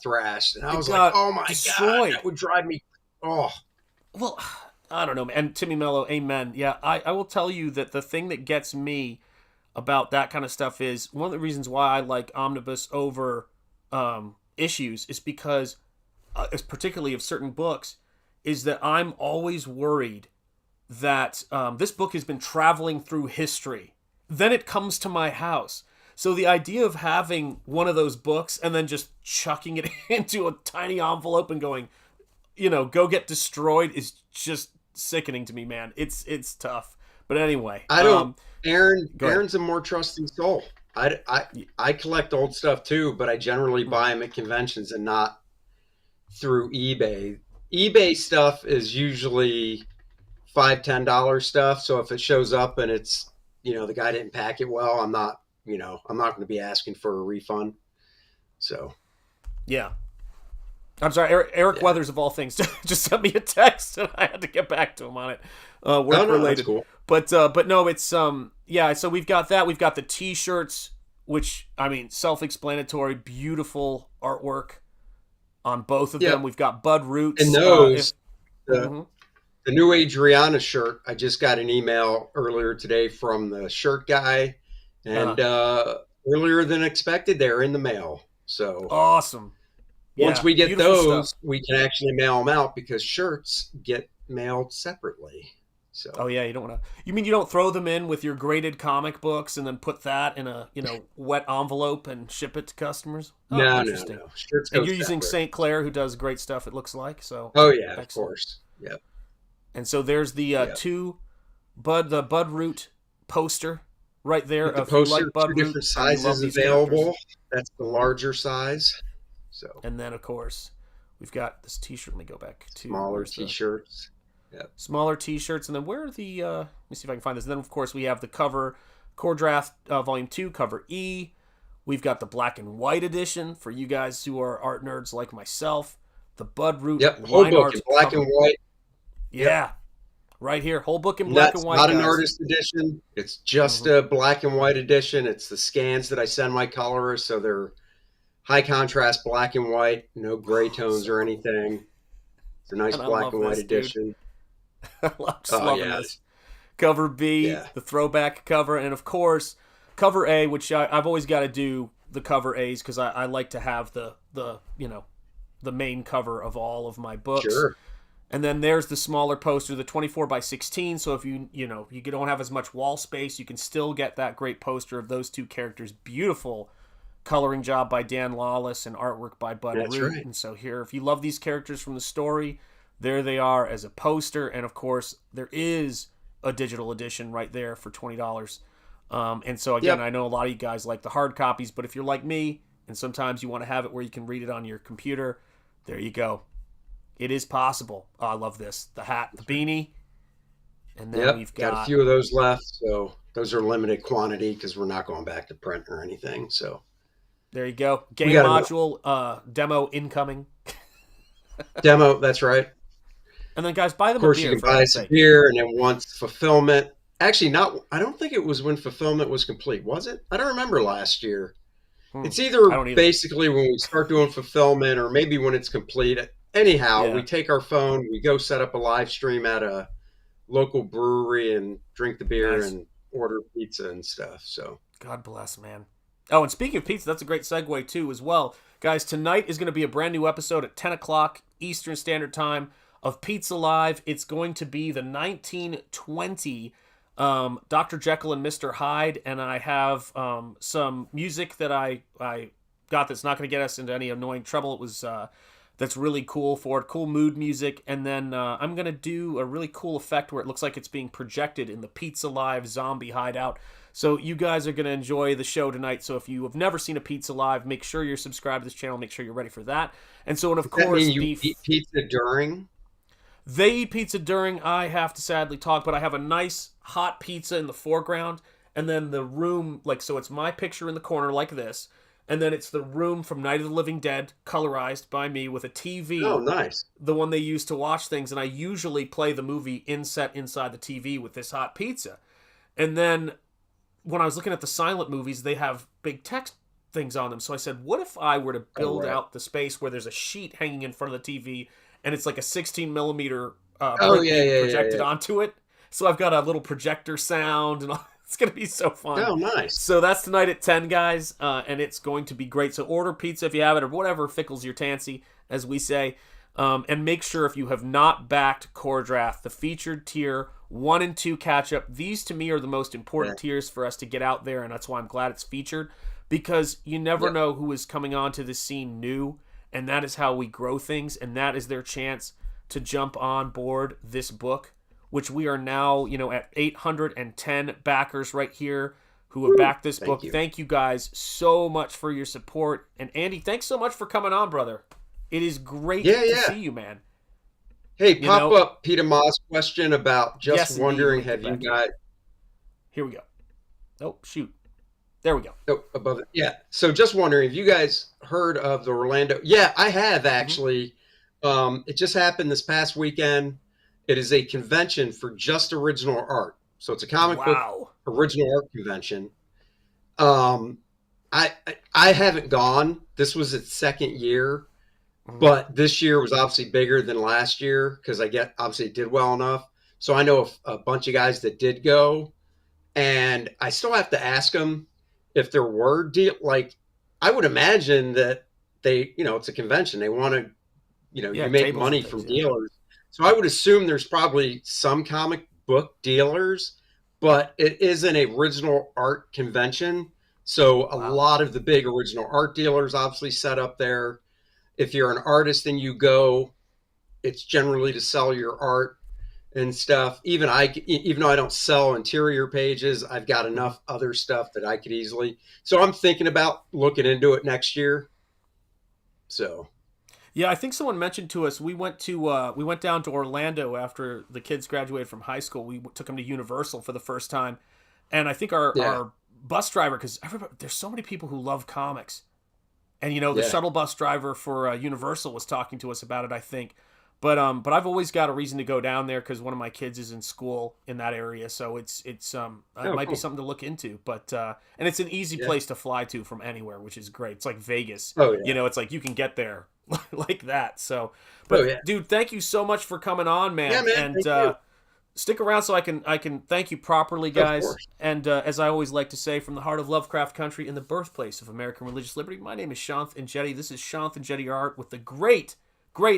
thrashed. And I was like, oh my god, that would drive me. Oh, well, I don't know, man. And Timmy Mello, amen. Yeah, I will tell you that the thing that gets me about that kind of stuff is one of the reasons why I like omnibus over issues is because, particularly of certain books, is that I'm always worried that this book has been traveling through history. Then it comes to my house. So the idea of having one of those books and then just chucking it into a tiny envelope and going, go get destroyed is just sickening to me, man. It's tough. But anyway, I don't. Aaron's a more trusting soul. I collect old stuff too, but I generally buy them at conventions and not through eBay. eBay stuff is usually $5-10 stuff. So if it shows up and it's the guy didn't pack it well, I'm not going to be asking for a refund. So yeah. I'm sorry, Eric Weathers of all things just sent me a text, and I had to get back to him on it. Work related, cool. But no, it's yeah. So we've got that. We've got the T-shirts, which self-explanatory, beautiful artwork on both of them. We've got Bud Roots and those. The new Adriana shirt. I just got an email earlier today from the shirt guy, and earlier than expected, they're in the mail. So awesome. Once we get those, we can actually mail them out because shirts get mailed separately. So. Oh yeah, you don't want to. You mean you don't throw them in with your graded comic books and then put that in a wet envelope and ship it to customers? Oh, no. Shirts and you're using St. Clair, who does great stuff. It looks like so. Oh yeah, excellent. Of course. Yep. And so there's the the Bud Root poster right there. The poster, like Bud 2 different sizes available. Characters. That's the larger size. So. And then, of course, we've got this T-shirt. Let me go back to smaller T-shirts. Yep. Smaller T-shirts, and then where are the? Let me see if I can find this. And then, of course, we have the cover, R-DRATH Volume 2, cover E. We've got the black and white edition for you guys who are art nerds like myself. The Bud Root. Yep, whole book in black and white. Yeah, right here, whole book in black and white. Not an artist edition. It's just a black and white edition. It's the scans that I send my colorists, so they're high contrast black and white, no gray tones or anything. It's a nice black and white edition. I'm just loving this. Cover B, the throwback cover, and of course, cover A, which I've always got to do the cover A's because I like to have the main cover of all of my books. Sure. And then there's the smaller poster, the 24x16. So if you don't have as much wall space, you can still get that great poster of those two characters. Beautiful coloring job by Dan Lawless and artwork by Bud Root. Right. And so here, if you love these characters from the story, there they are as a poster. And of course, there is a digital edition right there for $20. And so again, I know a lot of you guys like the hard copies, but if you're like me, and sometimes you want to have it where you can read it on your computer, there you go. It is possible. Oh, I love this. The hat, the beanie. And then we've got a few of those left. So those are limited quantity because we're not going back to print or anything. So there you go. Game module demo incoming. Demo, that's right. And then, guys, buy them Of course, a beer. you can buy some beer, and then once fulfillment. Actually, I don't think it was when fulfillment was complete, was it? I don't remember last year. It's either basically when we start doing fulfillment or maybe when it's complete. Anyhow, we take our phone, we go set up a live stream at a local brewery and drink the beer and order pizza and stuff. So God bless, man. Oh, and speaking of pizza, that's a great segue too as well. Guys, tonight is going to be a brand new episode at 10 o'clock Eastern Standard Time of Pizza Live. It's going to be the 1920 Dr. Jekyll and Mr. Hyde, and I have some music that I got that's not going to get us into any annoying trouble. It was that's really cool for it, cool mood music, and then I'm going to do a really cool effect where it looks like it's being projected in the Pizza Live zombie hideout. So you guys are going to enjoy the show tonight. So if you have never seen a Pizza Live, make sure you're subscribed to this channel. Make sure you're ready for that. And so, and of course, you eat pizza during. They eat pizza during. I have to sadly talk, but I have a nice hot pizza in the foreground, and then the room, like, so it's my picture in the corner like this, and then it's the room from Night of the Living Dead, colorized by me with a TV. Oh, nice. The one they use to watch things, and I usually play the movie inside the TV with this hot pizza. And then when I was looking at the silent movies, they have big text things on them. So I said, what if I were to build out the space where there's a sheet hanging in front of the TV, and it's like a 16 millimeter projected onto it. So I've got a little projector sound, and it's going to be so fun. Oh, nice. So that's tonight at 10, guys, and it's going to be great. So order pizza if you have it, or whatever tickles your tancy, as we say. And make sure if you have not backed R-DRATH, the featured tier 1 and 2 catch up. These to me are the most important tiers for us to get out there, and that's why I'm glad it's featured, because you never know who is coming onto the scene new, and that is how we grow things, and that is their chance to jump on board this book, which we are now, at 810 backers right here who have backed this book. Thank you guys so much for your support. And Andy, thanks so much for coming on, brother. It is great to see you, man. Hey, pop up Peter Ma's question about just wondering, have you got... Here we go. Oh, shoot. There we go. Oh, above it. Yeah. So just wondering, have you guys heard of the Orlando? Yeah, I have actually. It just happened this past weekend. It is a convention for just original art. So it's a comic book original art convention. I haven't gone. This was its second year, but this year was obviously bigger than last year because obviously it did well enough. So I know a bunch of guys that did go, and I still have to ask them if there were I would imagine that they, it's a convention. They want to, you make money from dealers. So I would assume there's probably some comic book dealers, but it is an original art convention. So a lot of the big original art dealers obviously set up there. If you're an artist and you go, it's generally to sell your art and stuff. Even though I don't sell interior pages, I've got enough other stuff that I could easily. So I'm thinking about looking into it next year. So, yeah, I think someone mentioned to us we went down to Orlando after the kids graduated from high school. We took them to Universal for the first time, and I think our bus driver, because there's so many people who love comics, and the shuttle bus driver for Universal was talking to us about it, I think. But I've always got a reason to go down there because one of my kids is in school in that area, so it might be something to look into. But and it's an easy place to fly to from anywhere, which is great. It's like Vegas. It's like you can get there like that. So, but dude, thank you so much for coming on, man. Yeah, man. And stick around so I can thank you properly, guys. And as I always like to say, from the heart of Lovecraft Country and the birthplace of American religious liberty, my name is Shanth Enjeti. This is Shanth Enjeti Art with the great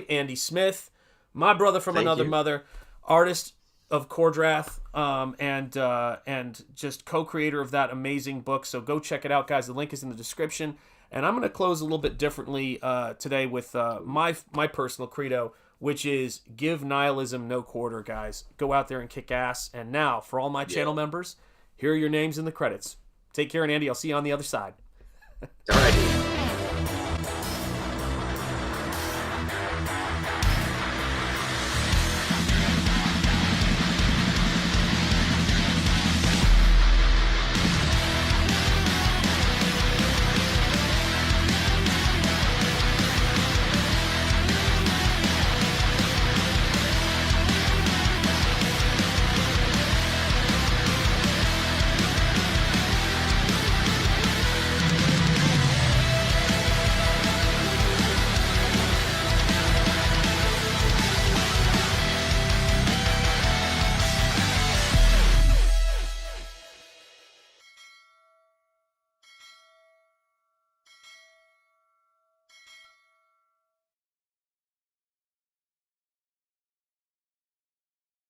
Andy Smith, my brother from another mother, artist of R-DRATH, and just co-creator of that amazing book. So go check it out, guys. The link is in the description. And I'm going to close a little bit differently today with my personal credo, which is give nihilism no quarter, guys. Go out there and kick ass. And now, for all my channel members, here are your names in the credits. Take care, and Andy, I'll see you on the other side. All right.